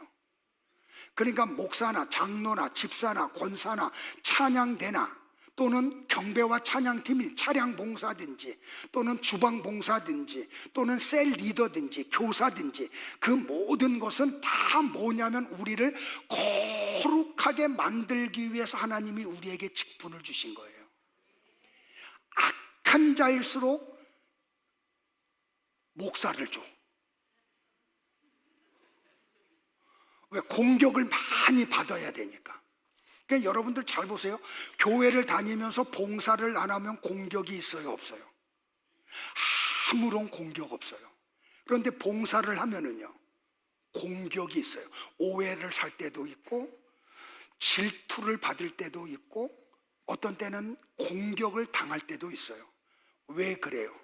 그러니까 목사나 장로나 집사나 권사나 찬양대나 또는 경배와 찬양팀이 차량 봉사든지 또는 주방 봉사든지 또는 셀 리더든지 교사든지 그 모든 것은 다 뭐냐면 우리를 거룩하게 만들기 위해서 하나님이 우리에게 직분을 주신 거예요. 악한 자일수록 목사를 줘. 왜? 공격을 많이 받아야 되니까. 그러니까 여러분들 잘 보세요. 교회를 다니면서 봉사를 안 하면 공격이 있어요, 없어요? 아무런 공격 없어요. 그런데 봉사를 하면은요, 공격이 있어요. 오해를 살 때도 있고, 질투를 받을 때도 있고, 어떤 때는 공격을 당할 때도 있어요. 왜 그래요?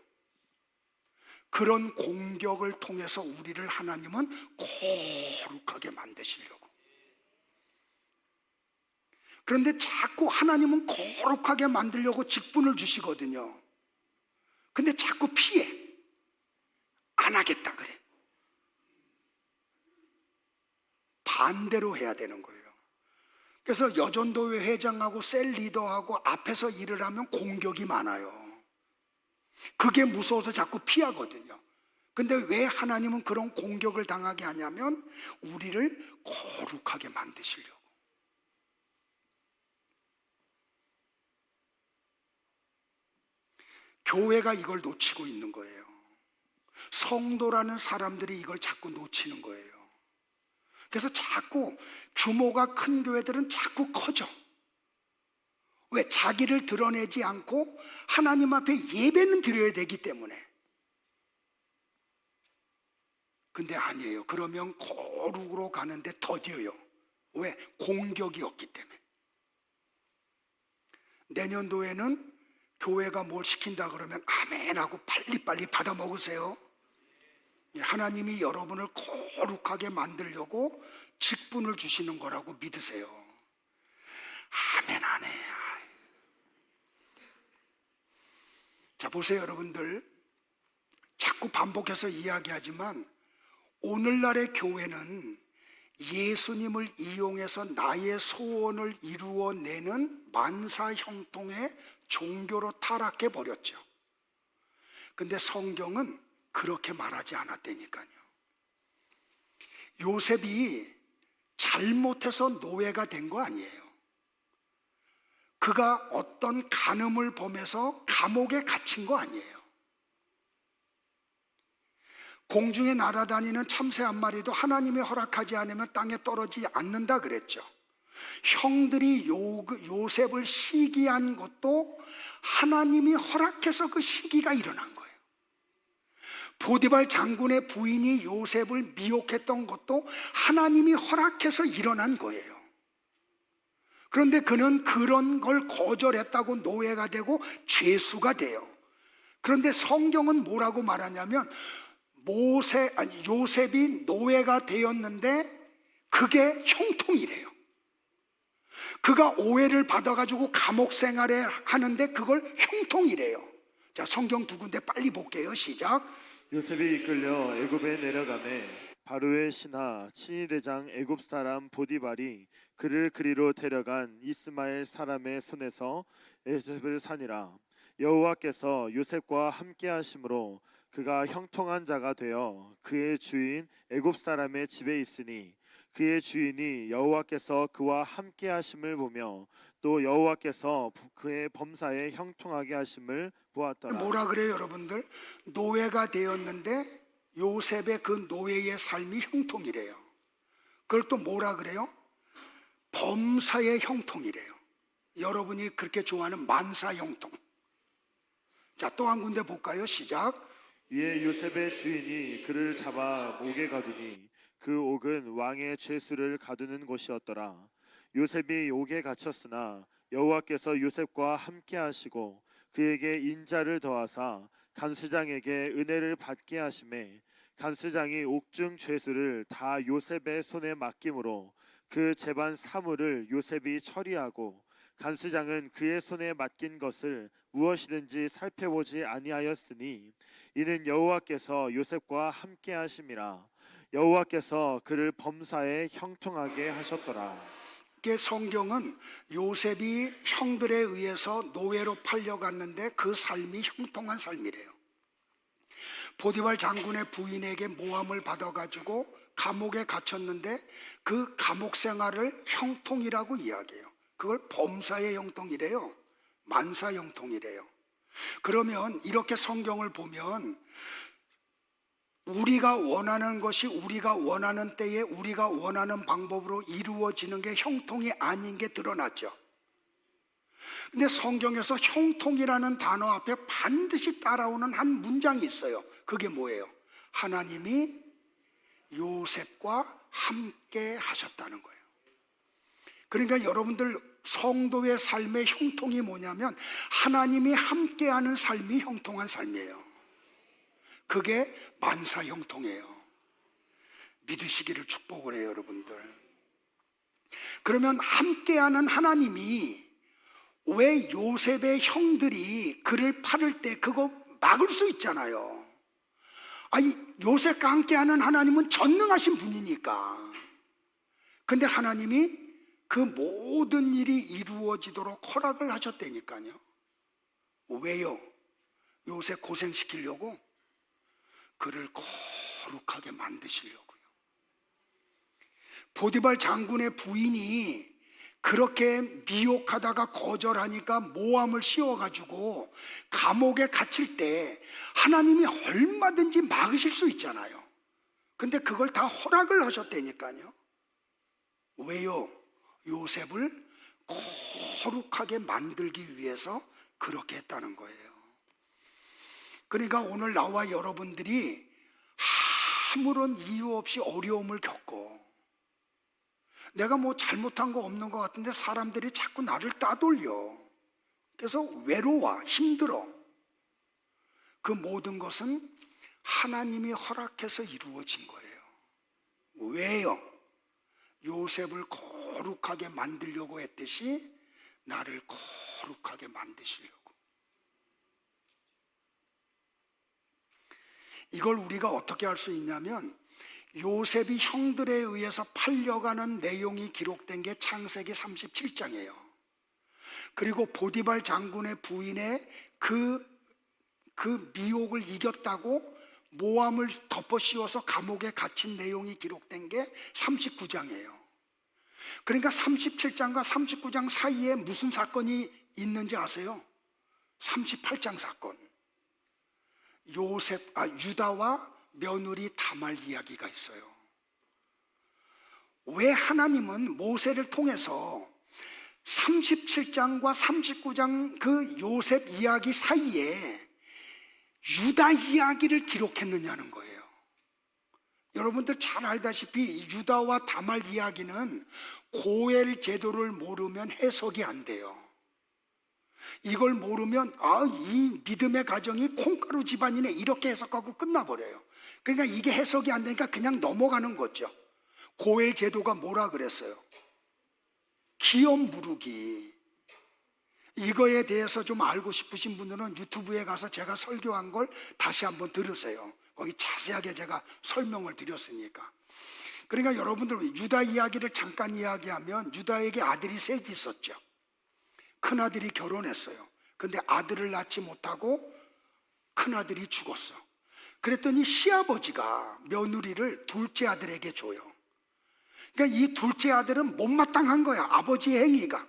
그런 공격을 통해서 우리를 하나님은 거룩하게 만드시려고. 그런데 자꾸 하나님은 거룩하게 만들려고 직분을 주시거든요. 근데 자꾸 피해. 안 하겠다 그래. 반대로 해야 되는 거예요. 그래서 여전도회 회장하고 셀 리더하고 앞에서 일을 하면 공격이 많아요. 그게 무서워서 자꾸 피하거든요. 근데 왜 하나님은 그런 공격을 당하게 하냐면 우리를 거룩하게 만드시려고. 교회가 이걸 놓치고 있는 거예요. 성도라는 사람들이 이걸 자꾸 놓치는 거예요. 그래서 자꾸 규모가 큰 교회들은 자꾸 커져. 왜? 자기를 드러내지 않고 하나님 앞에 예배는 드려야 되기 때문에. 근데 아니에요. 그러면 거룩으로 가는데 더뎌요. 왜? 공격이 없기 때문에. 내년도에는 교회가 뭘 시킨다 그러면 아멘 하고 빨리빨리 받아 먹으세요. 하나님이 여러분을 거룩하게 만들려고 직분을 주시는 거라고 믿으세요. 아멘 안 해. 자, 보세요 여러분들. 자꾸 반복해서 이야기하지만 오늘날의 교회는 예수님을 이용해서 나의 소원을 이루어내는 만사 형통의 종교로 타락해 버렸죠. 근데 성경은 그렇게 말하지 않았다니까요. 요셉이 잘못해서 노예가 된 거 아니에요. 그가 어떤 간음을 범해서 감옥에 갇힌 거 아니에요. 공중에 날아다니는 참새 한 마리도 하나님이 허락하지 않으면 땅에 떨어지지 않는다 그랬죠. 형들이 요셉을 시기한 것도 하나님이 허락해서 그 시기가 일어난 거예요. 보디발 장군의 부인이 요셉을 미혹했던 것도 하나님이 허락해서 일어난 거예요. 그런데 그는 그런 걸 거절했다고 노예가 되고 죄수가 돼요. 그런데 성경은 뭐라고 말하냐면 요셉이 노예가 되었는데 그게 형통이래요. 그가 오해를 받아가지고 감옥 생활에 하는데 그걸 형통이래요. 자, 성경 두 군데 빨리 볼게요. 시작. 요셉이 이끌려 애굽에 내려가매 바로의 신하 친위대장 애굽 사람 보디발이 그를 그리로 데려간 이스마엘 사람의 손에서 요셉을 사니라. 여호와께서 요셉과 함께 하심으로 그가 형통한 자가 되어 그의 주인 애굽 사람의 집에 있으니 그의 주인이 여호와께서 그와 함께 하심을 보며 또 여호와께서 그의 범사에 형통하게 하심을 보았더라. 뭐라 그래요 여러분들? 노예가 되었는데 요셉의 그 노예의 삶이 형통이래요. 그걸 또 뭐라 그래요? 범사의 형통이래요. 여러분이 그렇게 좋아하는 만사 형통. 자, 또 한 군데 볼까요? 시작. 이에 요셉의 주인이 그를 잡아 옥에 가두니 그 옥은 왕의 죄수를 가두는 곳이었더라. 요셉이 옥에 갇혔으나 여호와께서 요셉과 함께 하시고 그에게 인자를 더하사 간수장에게 은혜를 받게 하심에 간수장이 옥중 죄수를 다 요셉의 손에 맡김으로 그 재반 사물을 요셉이 처리하고 간수장은 그의 손에 맡긴 것을 무엇이든지 살펴보지 아니하였으니 이는 여호와께서 요셉과 함께 하심이라. 여호와께서 그를 범사에 형통하게 하셨더라. 성경은 요셉이 형들에 의해서 노예로 팔려갔는데 그 삶이 형통한 삶이래요. 보디발 장군의 부인에게 모함을 받아가지고 감옥에 갇혔는데 그 감옥 생활을 형통이라고 이야기해요. 그걸 범사의 형통이래요. 만사 형통이래요. 그러면 이렇게 성경을 보면 우리가 원하는 것이 우리가 원하는 때에 우리가 원하는 방법으로 이루어지는 게 형통이 아닌 게 드러났죠. 근데 성경에서 형통이라는 단어 앞에 반드시 따라오는 한 문장이 있어요. 그게 뭐예요? 하나님이 요셉과 함께 하셨다는 거예요. 그러니까 여러분들 성도의 삶의 형통이 뭐냐면 하나님이 함께하는 삶이 형통한 삶이에요. 그게 만사 형통이에요. 믿으시기를 축복을 해요, 여러분들. 그러면 함께하는 하나님이 왜 요셉의 형들이 그를 팔을 때 그거 막을 수 있잖아요. 아니, 요셉과 함께하는 하나님은 전능하신 분이니까. 근데 하나님이 그 모든 일이 이루어지도록 허락을 하셨다니까요. 왜요? 요셉 고생시키려고? 그를 거룩하게 만드시려고요. 보디발 장군의 부인이 그렇게 미혹하다가 거절하니까 모함을 씌워가지고 감옥에 갇힐 때 하나님이 얼마든지 막으실 수 있잖아요. 근데 그걸 다 허락을 하셨다니까요. 왜요? 요셉을 거룩하게 만들기 위해서 그렇게 했다는 거예요. 그러니까 오늘 나와 여러분들이 아무런 이유 없이 어려움을 겪고 내가 뭐 잘못한 거 없는 것 같은데 사람들이 자꾸 나를 따돌려. 그래서 외로워, 힘들어. 그 모든 것은 하나님이 허락해서 이루어진 거예요. 왜요? 요셉을 거룩하게 만들려고 했듯이 나를 거룩하게 만드시려고. 이걸 우리가 어떻게 할 수 있냐면 요셉이 형들에 의해서 팔려가는 내용이 기록된 게 창세기 37장이에요. 그리고 보디발 장군의 부인의 그 미혹을 이겼다고 모함을 덮어 씌워서 감옥에 갇힌 내용이 기록된 게 39장이에요. 그러니까 37장과 39장 사이에 무슨 사건이 있는지 아세요? 38장 사건. 유다와 며느리 다말 이야기가 있어요. 왜 하나님은 모세를 통해서 37장과 39장 그 요셉 이야기 사이에 유다 이야기를 기록했느냐는 거예요. 여러분들 잘 알다시피 유다와 다말 이야기는 고엘 제도를 모르면 해석이 안 돼요. 이걸 모르면 이 믿음의 가정이 콩가루 집안이네 이렇게 해석하고 끝나버려요. 그러니까 이게 해석이 안 되니까 그냥 넘어가는 거죠. 고엘 제도가 뭐라 그랬어요? 기업 무르기. 이거에 대해서 좀 알고 싶으신 분들은 유튜브에 가서 제가 설교한 걸 다시 한번 들으세요. 거기 자세하게 제가 설명을 드렸으니까. 그러니까 여러분들 유다 이야기를 잠깐 이야기하면 유다에게 아들이 셋이 있었죠. 큰아들이 결혼했어요. 근데 아들을 낳지 못하고 큰아들이 죽었어. 그랬더니 시아버지가 며느리를 둘째 아들에게 줘요. 그러니까 이 둘째 아들은 못마땅한 거야, 아버지의 행위가.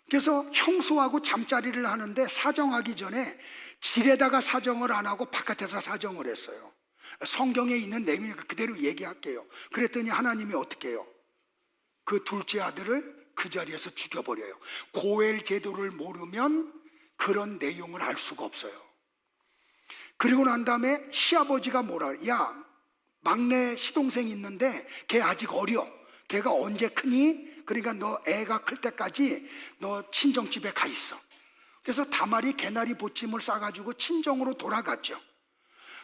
그래서 형수하고 잠자리를 하는데 사정하기 전에 집에다가 사정을 안 하고 바깥에서 사정을 했어요. 성경에 있는 내용이니까 그대로 얘기할게요. 그랬더니 하나님이 어떻게 해요? 그 둘째 아들을 그 자리에서 죽여버려요. 고엘 제도를 모르면 그런 내용을 알 수가 없어요. 그리고 난 다음에 시아버지가 뭐라 그래? 야, 막내 시동생이 있는데 걔 아직 어려. 걔가 언제 크니? 그러니까 너 애가 클 때까지 너 친정집에 가 있어. 그래서 다말이 개나리 보침을 싸가지고 친정으로 돌아갔죠.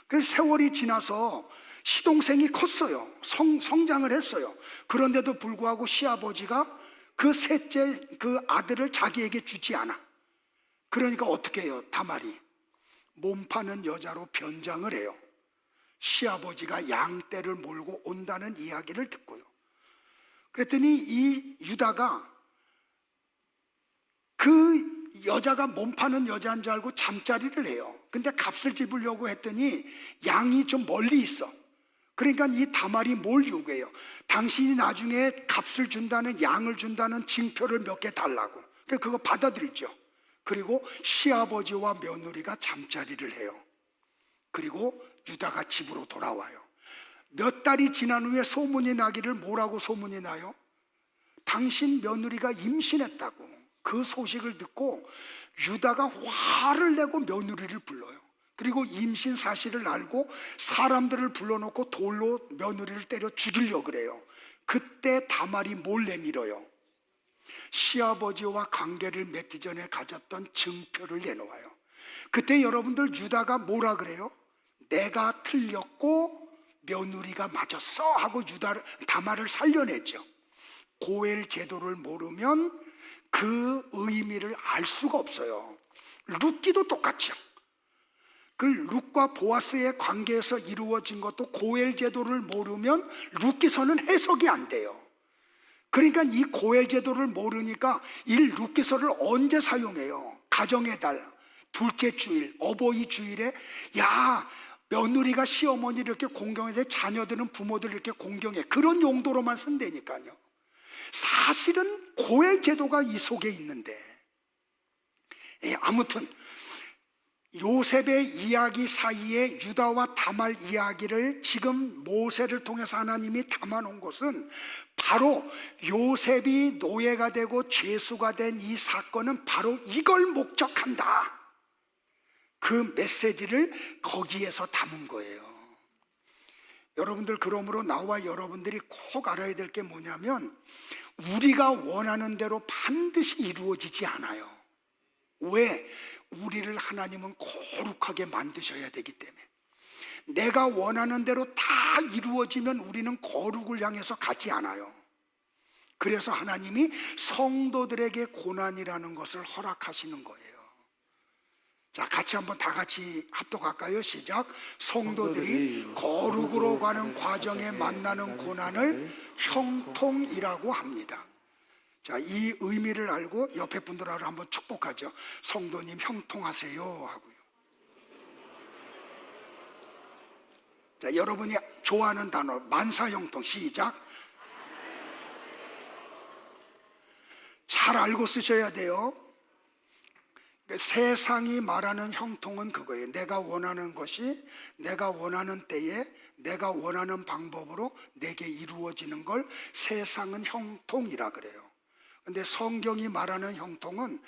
그래서 세월이 지나서 시동생이 컸어요. 성장을 했어요. 그런데도 불구하고 시아버지가 그 셋째 그 아들을 자기에게 주지 않아. 그러니까 어떻게 해요? 다말이 몸 파는 여자로 변장을 해요. 시아버지가 양떼를 몰고 온다는 이야기를 듣고요. 그랬더니 이 유다가 그 여자가 몸 파는 여자인 줄 알고 잠자리를 해요. 근데 값을 집으려고 했더니 양이 좀 멀리 있어. 그러니까 이 다말이 뭘 요구해요? 당신이 나중에 값을 준다는, 양을 준다는 징표를 몇 개 달라고. 그거 받아들이죠. 그리고 시아버지와 며느리가 잠자리를 해요. 그리고 유다가 집으로 돌아와요. 몇 달이 지난 후에 소문이 나기를 뭐라고 소문이 나요? 당신 며느리가 임신했다고. 그 소식을 듣고 유다가 화를 내고 며느리를 불러요. 그리고 임신 사실을 알고 사람들을 불러놓고 돌로 며느리를 때려 죽이려고 그래요. 그때 다말이 몰래 밀어요. 시아버지와 관계를 맺기 전에 가졌던 증표를 내놓아요. 그때 여러분들 유다가 뭐라 그래요? 내가 틀렸고 며느리가 맞았어 하고 다말을 살려냈죠. 고엘 제도를 모르면 그 의미를 알 수가 없어요. 룻기도 똑같죠. 그 룻과 보아스의 관계에서 이루어진 것도 고엘 제도를 모르면 룻기서는 해석이 안 돼요. 그러니까 이 고엘 제도를 모르니까 이 룻기서를 언제 사용해요? 가정의 달, 둘째 주일, 어버이 주일에 야 며느리가 시어머니를 이렇게 공경해, 자녀들은 부모들을 이렇게 공경해, 그런 용도로만 쓴다니까요. 사실은 고엘 제도가 이 속에 있는데, 아무튼 요셉의 이야기 사이에 유다와 다말 이야기를 지금 모세를 통해서 하나님이 담아놓은 것은 바로 요셉이 노예가 되고 죄수가 된 이 사건은 바로 이걸 목적한다. 그 메시지를 거기에서 담은 거예요. 여러분들, 그러므로 나와 여러분들이 꼭 알아야 될 게 뭐냐면 우리가 원하는 대로 반드시 이루어지지 않아요. 왜? 우리를 하나님은 거룩하게 만드셔야 되기 때문에. 내가 원하는 대로 다 이루어지면 우리는 거룩을 향해서 가지 않아요. 그래서 하나님이 성도들에게 고난이라는 것을 허락하시는 거예요. 자, 같이 한번 다 같이 합독할까요? 시작. 성도들이 거룩으로 가는 과정에 만나는 고난을 형통이라고 합니다. 자, 이 의미를 알고 옆에 분들하고 한번 축복하죠. 성도님 형통하세요 하고요. 자, 여러분이 좋아하는 단어 만사형통. 시작. 잘 알고 쓰셔야 돼요. 세상이 말하는 형통은 그거예요. 내가 원하는 것이 내가 원하는 때에 내가 원하는 방법으로 내게 이루어지는 걸 세상은 형통이라 그래요. 근데 성경이 말하는 형통은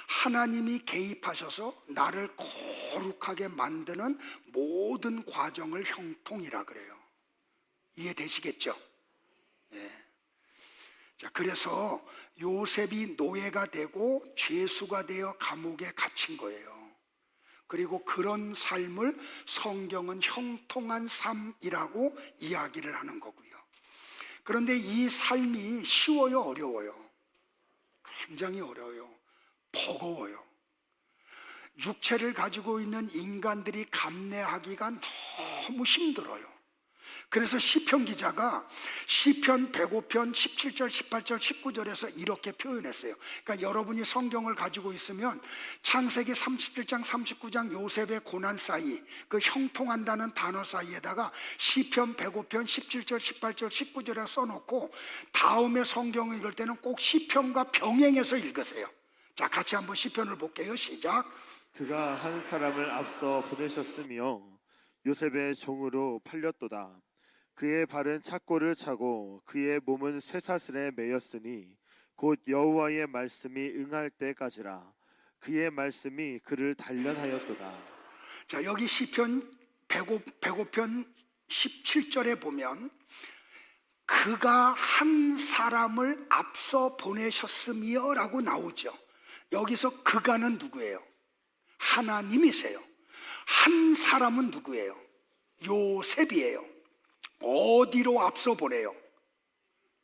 하나님이 개입하셔서 나를 거룩하게 만드는 모든 과정을 형통이라 그래요. 이해되시겠죠? 네. 자, 그래서 요셉이 노예가 되고 죄수가 되어 감옥에 갇힌 거예요. 그리고 그런 삶을 성경은 형통한 삶이라고 이야기를 하는 거고요. 그런데 이 삶이 쉬워요, 어려워요? 굉장히 어려워요. 버거워요. 육체를 가지고 있는 인간들이 감내하기가 너무 힘들어요. 그래서 시편 기자가 시편 105편 17절, 18절, 19절에서 이렇게 표현했어요. 그러니까 여러분이 성경을 가지고 있으면 창세기 37장, 39장 요셉의 고난 사이, 그 형통한다는 단어 사이에다가 시편 105편 17절, 18절, 19절에 써놓고 다음에 성경을 읽을 때는 꼭 시편과 병행해서 읽으세요. 자, 같이 한번 시편을 볼게요. 시작. 그가 한 사람을 앞서 보내셨으며 요셉의 종으로 팔렸도다. 그의 발은 착고를 차고 그의 몸은 쇠사슬에 매였으니 곧 여호와의 말씀이 응할 때까지라. 그의 말씀이 그를 단련하였도다. 자, 여기 시편 105편 17절에 보면 그가 한 사람을 앞서 보내셨으며 라고 나오죠. 여기서 그가는 누구예요? 하나님이세요. 한 사람은 누구예요? 요셉이에요. 어디로 앞서 보내요?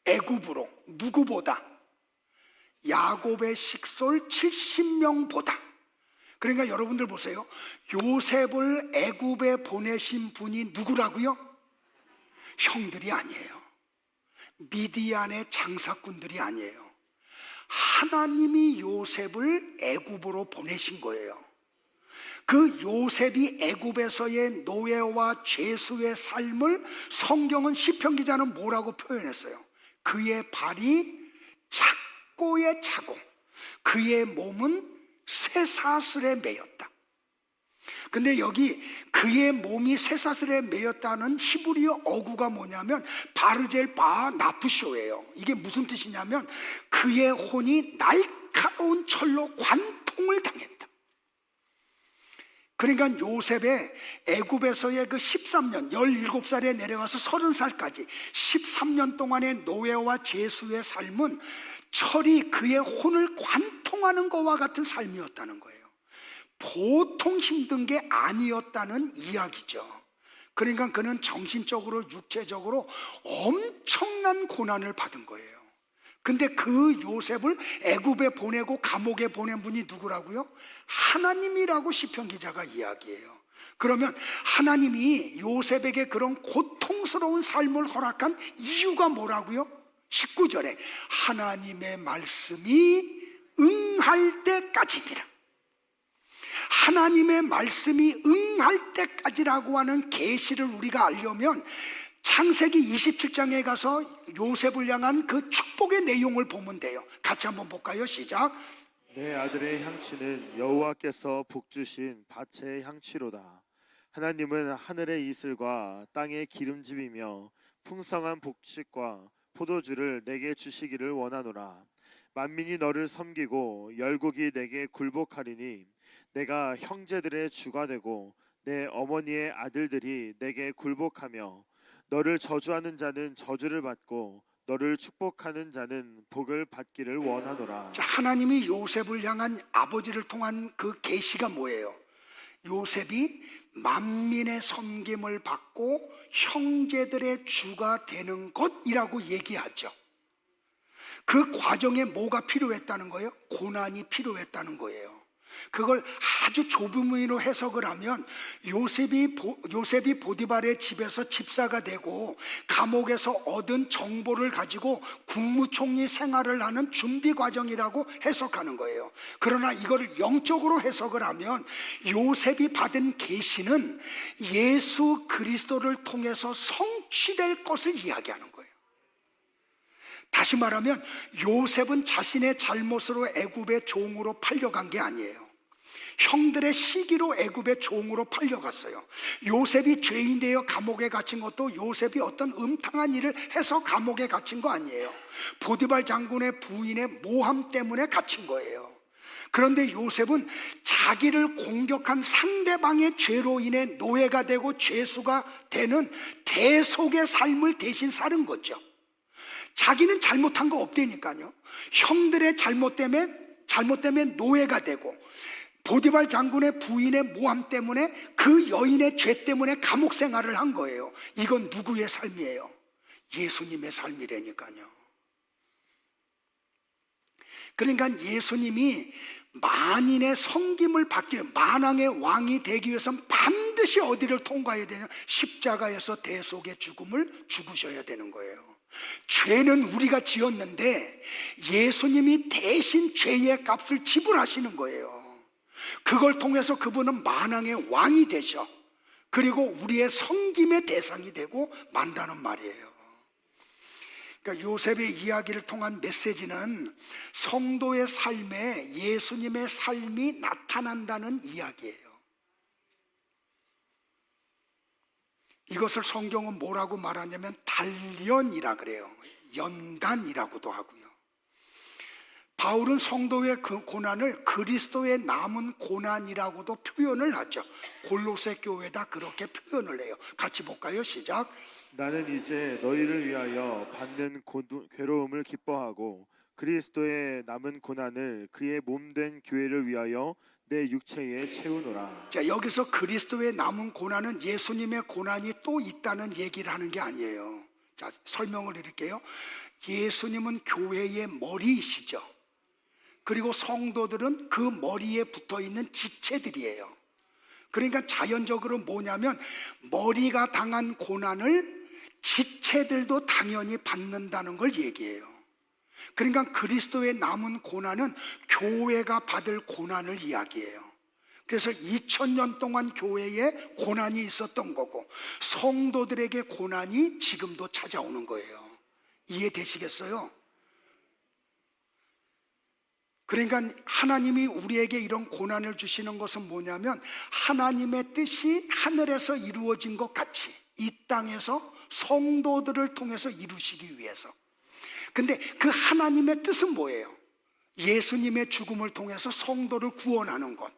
애굽으로. 누구보다? 야곱의 식솔 70명보다. 그러니까 여러분들 보세요. 요셉을 애굽에 보내신 분이 누구라고요? 형들이 아니에요. 미디안의 장사꾼들이 아니에요. 하나님이 요셉을 애굽으로 보내신 거예요. 그 요셉이 애굽에서의 노예와 죄수의 삶을 성경은 시편 기자는 뭐라고 표현했어요? 그의 발이 착고에 차고 그의 몸은 쇠사슬에 매였다. 근데 여기 그의 몸이 쇠사슬에 매였다는 히브리어 어구가 뭐냐면 바르젤 바 나프쇼예요. 이게 무슨 뜻이냐면 그의 혼이 낡게 날카로운 철로 관통을 당했다. 그러니까 요셉의 애굽에서의 그 13년, 17살에 내려가서 30살까지 13년 동안의 노예와 죄수의 삶은 철이 그의 혼을 관통하는 것과 같은 삶이었다는 거예요. 보통 힘든 게 아니었다는 이야기죠. 그러니까 그는 정신적으로 육체적으로 엄청난 고난을 받은 거예요. 근데 그 요셉을 애굽에 보내고 감옥에 보낸 분이 누구라고요? 하나님이라고 시편 기자가 이야기해요. 그러면 하나님이 요셉에게 그런 고통스러운 삶을 허락한 이유가 뭐라고요? 19절에 하나님의 말씀이 응할 때까지니라. 하나님의 말씀이 응할 때까지라고 하는 계시를 우리가 알려면 창세기 27장에 가서 요셉을 향한 그 축복의 내용을 보면 돼요. 같이 한번 볼까요? 시작. 내 아들의 향취는 여호와께서 북주신 밭의 향취로다. 하나님은 하늘의 이슬과 땅의 기름짐이며 풍성한 곡식과 포도주를 내게 주시기를 원하노라. 만민이 너를 섬기고 열국이 내게 굴복하리니 내가 형제들의 주가 되고 내 어머니의 아들들이 내게 굴복하며 너를 저주하는 자는 저주를 받고 너를 축복하는 자는 복을 받기를 원하노라. 자, 하나님이 요셉을 향한 아버지를 통한 그 계시가 뭐예요? 요셉이 만민의 섬김을 받고 형제들의 주가 되는 것이라고 얘기하죠. 그 과정에 뭐가 필요했다는 거예요? 고난이 필요했다는 거예요. 그걸 아주 좁은 의미로 해석을 하면 요셉이 보디발의 집에서 집사가 되고 감옥에서 얻은 정보를 가지고 국무총리 생활을 하는 준비 과정이라고 해석하는 거예요. 그러나 이거를 영적으로 해석을 하면 요셉이 받은 계시는 예수 그리스도를 통해서 성취될 것을 이야기하는 거예요. 다시 말하면 요셉은 자신의 잘못으로 애굽의 종으로 팔려간 게 아니에요. 형들의 시기로 애굽의 종으로 팔려갔어요. 요셉이 죄인 되어 감옥에 갇힌 것도 요셉이 어떤 음탕한 일을 해서 감옥에 갇힌 거 아니에요. 보디발 장군의 부인의 모함 때문에 갇힌 거예요. 그런데 요셉은 자기를 공격한 상대방의 죄로 인해 노예가 되고 죄수가 되는 대속의 삶을 대신 사는 거죠. 자기는 잘못한 거 없다니까요. 형들의 잘못 때문에 노예가 되고 보디발 장군의 부인의 모함 때문에 그 여인의 죄 때문에 감옥 생활을 한 거예요. 이건 누구의 삶이에요? 예수님의 삶이라니까요. 그러니까 예수님이 만인의 섬김을 받기 위해 만왕의 왕이 되기 위해서는 반드시 어디를 통과해야 되냐? 십자가에서 대속의 죽음을 죽으셔야 되는 거예요. 죄는 우리가 지었는데 예수님이 대신 죄의 값을 지불하시는 거예요. 그걸 통해서 그분은 만왕의 왕이 되셔. 그리고 우리의 섬김의 대상이 되고 만다는 말이에요. 그러니까 요셉의 이야기를 통한 메시지는 성도의 삶에 예수님의 삶이 나타난다는 이야기예요. 이것을 성경은 뭐라고 말하냐면 단련이라 그래요. 연단이라고도 하고요. 바울은 성도의 그 고난을 그리스도의 남은 고난이라고도 표현을 하죠. 골로새 교회다 그렇게 표현을 해요. 같이 볼까요? 시작. 나는 이제 너희를 위하여 받는 괴로움을 기뻐하고 그리스도의 남은 고난을 그의 몸된 교회를 위하여 내 육체에 채우노라. 자, 여기서 그리스도의 남은 고난은 예수님의 고난이 또 있다는 얘기를 하는 게 아니에요. 자, 설명을 드릴게요. 예수님은 교회의 머리이시죠. 그리고 성도들은 그 머리에 붙어 있는 지체들이에요. 그러니까 자연적으로 뭐냐면 머리가 당한 고난을 지체들도 당연히 받는다는 걸 얘기해요. 그러니까 그리스도의 남은 고난은 교회가 받을 고난을 이야기해요. 그래서 2000년 동안 교회에 고난이 있었던 거고 성도들에게 고난이 지금도 찾아오는 거예요. 이해되시겠어요? 그러니까 하나님이 우리에게 이런 고난을 주시는 것은 뭐냐면 하나님의 뜻이 하늘에서 이루어진 것 같이 이 땅에서 성도들을 통해서 이루시기 위해서. 근데 그 하나님의 뜻은 뭐예요? 예수님의 죽음을 통해서 성도를 구원하는 것.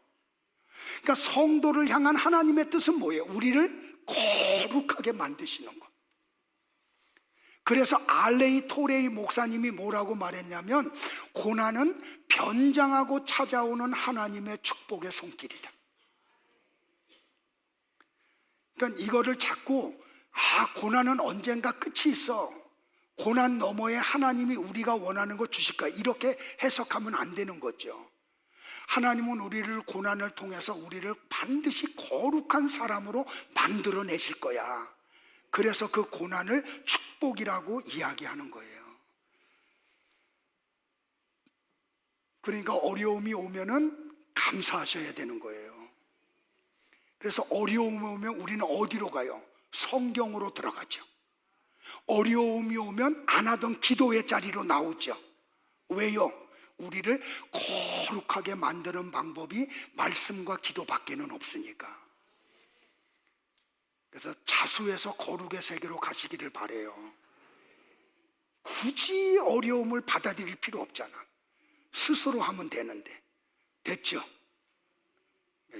그러니까 성도를 향한 하나님의 뜻은 뭐예요? 우리를 거룩하게 만드시는 것. 그래서 알레이 토레이 목사님이 뭐라고 말했냐면, 고난은 변장하고 찾아오는 하나님의 축복의 손길이다. 그러니까 이거를 자꾸 고난은 언젠가 끝이 있어, 고난 너머에 하나님이 우리가 원하는 거 주실 거야, 이렇게 해석하면 안 되는 거죠. 하나님은 우리를 고난을 통해서 우리를 반드시 거룩한 사람으로 만들어내실 거야. 그래서 그 고난을 축복이라고 이야기하는 거예요. 그러니까 어려움이 오면은 감사하셔야 되는 거예요. 그래서 어려움이 오면 우리는 어디로 가요? 성경으로 들어가죠. 어려움이 오면 안 하던 기도의 자리로 나오죠. 왜요? 우리를 거룩하게 만드는 방법이 말씀과 기도밖에는 없으니까. 그래서 자수해서 거룩의 세계로 가시기를 바래요. 굳이 어려움을 받아들일 필요 없잖아. 스스로 하면 되는데. 됐죠?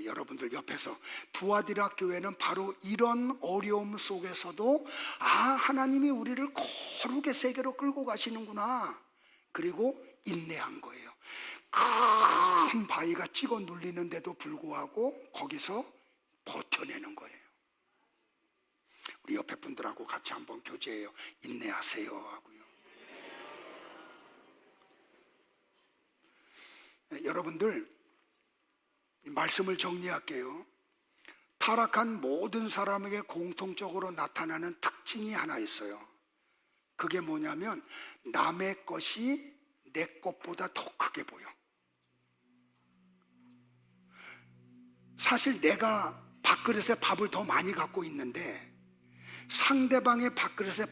여러분들 옆에서 두아디라 교회는 바로 이런 어려움 속에서도 하나님이 우리를 거룩의 세계로 끌고 가시는구나, 그리고 인내한 거예요. 큰 바위가 찍어 눌리는데도 불구하고 거기서 버텨내는 거예요. 우리 옆에 분들하고 같이 한번 교제해요. 인내하세요 하고요. 여러분들, 말씀을 정리할게요. 타락한 모든 사람에게 공통적으로 나타나는 특징이 하나 있어요. 그게 뭐냐면, 남의 것이 내 것보다 더 크게 보여. 사실 내가 밥그릇에 밥을 더 많이 갖고 있는데 상대방의 밥그릇에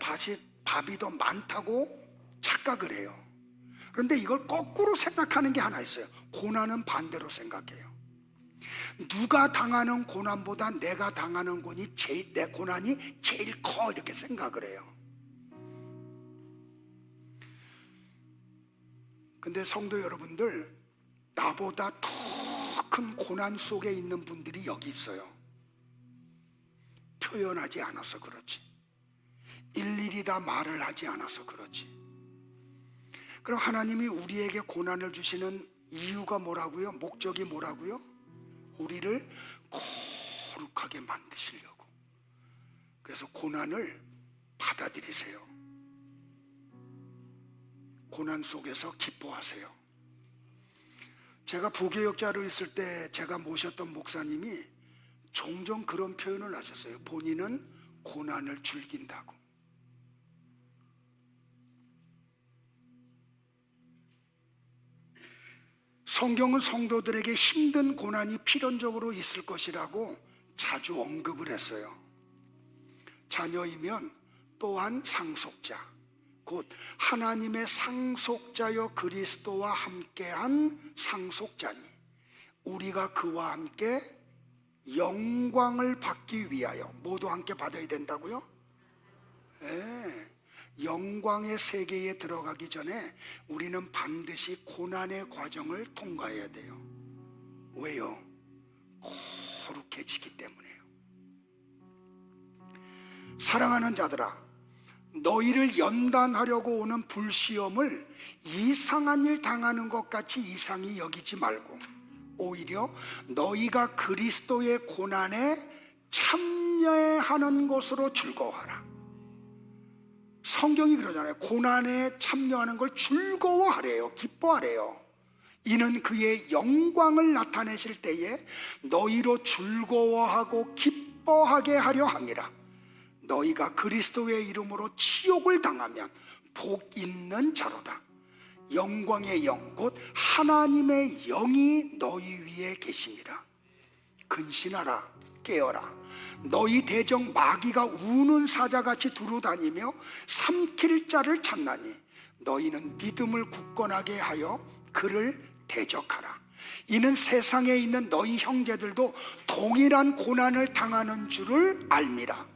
밥이 더 많다고 착각을 해요. 그런데 이걸 거꾸로 생각하는 게 하나 있어요. 고난은 반대로 생각해요. 누가 당하는 고난보다 내가 당하는 내 고난이 제일 커, 이렇게 생각을 해요. 근데 성도 여러분들, 나보다 더 큰 고난 속에 있는 분들이 여기 있어요. 표현하지 않아서 그렇지, 일일이 다 말을 하지 않아서 그렇지. 그럼 하나님이 우리에게 고난을 주시는 이유가 뭐라고요? 목적이 뭐라고요? 우리를 거룩하게 만드시려고. 그래서 고난을 받아들이세요. 고난 속에서 기뻐하세요. 제가 부교역자로 있을 때 제가 모셨던 목사님이 종종 그런 표현을 하셨어요. 본인은 고난을 즐긴다고. 성경은 성도들에게 힘든 고난이 필연적으로 있을 것이라고 자주 언급을 했어요. 자녀이면 또한 상속자, 곧 하나님의 상속자여 그리스도와 함께한 상속자니 우리가 그와 함께 영광을 받기 위하여, 모두 함께 받아야 된다고요? 네. 영광의 세계에 들어가기 전에 우리는 반드시 고난의 과정을 통과해야 돼요. 왜요? 거룩해지기 때문에요. 사랑하는 자들아, 너희를 연단하려고 오는 불시험을 이상한 일 당하는 것 같이 이상히 여기지 말고 오히려 너희가 그리스도의 고난에 참여하는 것으로 즐거워하라. 성경이 그러잖아요. 고난에 참여하는 걸 즐거워하래요. 기뻐하래요. 이는 그의 영광을 나타내실 때에 너희로 즐거워하고 기뻐하게 하려 함이라. 너희가 그리스도의 이름으로 치욕을 당하면 복 있는 자로다. 영광의 영, 곧 하나님의 영이 너희 위에 계심이라. 근신하라, 깨어라. 너희 대적 마귀가 우는 사자같이 두루다니며 삼킬 자를 찾나니 너희는 믿음을 굳건하게 하여 그를 대적하라. 이는 세상에 있는 너희 형제들도 동일한 고난을 당하는 줄을 알미라.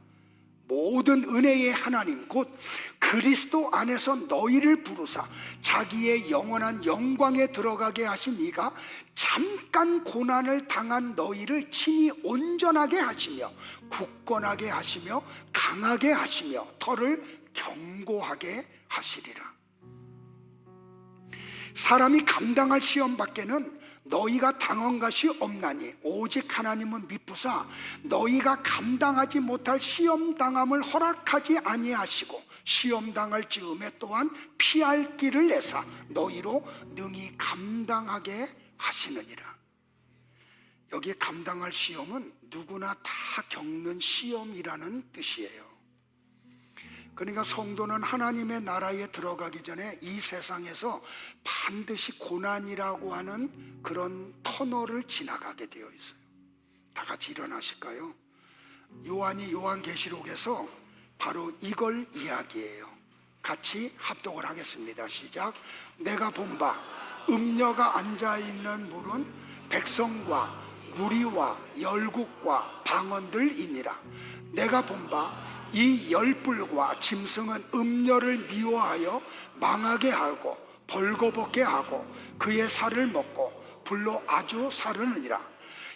모든 은혜의 하나님 곧 그리스도 안에서 너희를 부르사 자기의 영원한 영광에 들어가게 하신 이가 잠깐 고난을 당한 너희를 친히 온전하게 하시며 굳건하게 하시며 강하게 하시며 터를 견고하게 하시리라. 사람이 감당할 시험 밖에는 너희가 당한 것이 없나니 오직 하나님은 미쁘사 너희가 감당하지 못할 시험 당함을 허락하지 아니하시고 시험 당할 즈음에 또한 피할 길을 내사 너희로 능히 감당하게 하시느니라. 여기에 감당할 시험은 누구나 다 겪는 시험이라는 뜻이에요. 그러니까 성도는 하나님의 나라에 들어가기 전에 이 세상에서 반드시 고난이라고 하는 그런 터널을 지나가게 되어 있어요. 다 같이 일어나실까요? 요한이 요한계시록에서 바로 이걸 이야기해요. 같이 합독을 하겠습니다. 시작. 내가 본 바 음녀가 앉아있는 물은 백성과 무리와 열국과 방언들이니라. 내가 본 바 이 열불과 짐승은 음녀를 미워하여 망하게 하고 벌거벗게 하고 그의 살을 먹고 불로 아주 사르느니라.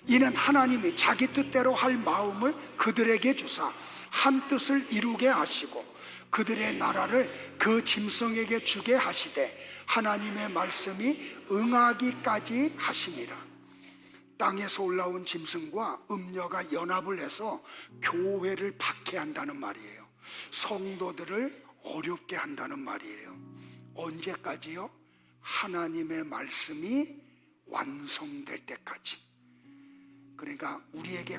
이는 하나님이 자기 뜻대로 할 마음을 그들에게 주사 한 뜻을 이루게 하시고 그들의 나라를 그 짐승에게 주게 하시되 하나님의 말씀이 응하기까지 하심이라. 땅에서 올라온 짐승과 음녀가 연합을 해서 교회를 박해한다는 말이에요. 성도들을 어렵게 한다는 말이에요. 언제까지요? 하나님의 말씀이 완성될 때까지. 그러니까 우리에게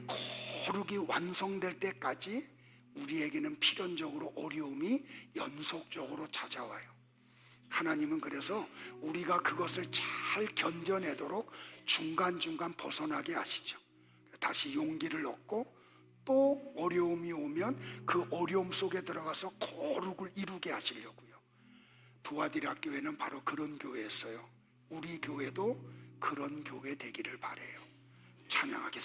거룩이 완성될 때까지 우리에게는 필연적으로 어려움이 연속적으로 찾아와요. 하나님은 그래서 우리가 그것을 잘 견뎌내도록 중간중간 벗어나게 하시죠. 다시 용기를 얻고 또 어려움이 오면 그 어려움 속에 들어가서 거룩을 이루게 하시려고요. 두아디라 교회는 바로 그런 교회였어요. 우리 교회도 그런 교회 되기를 바라요. 찬양하겠습니다.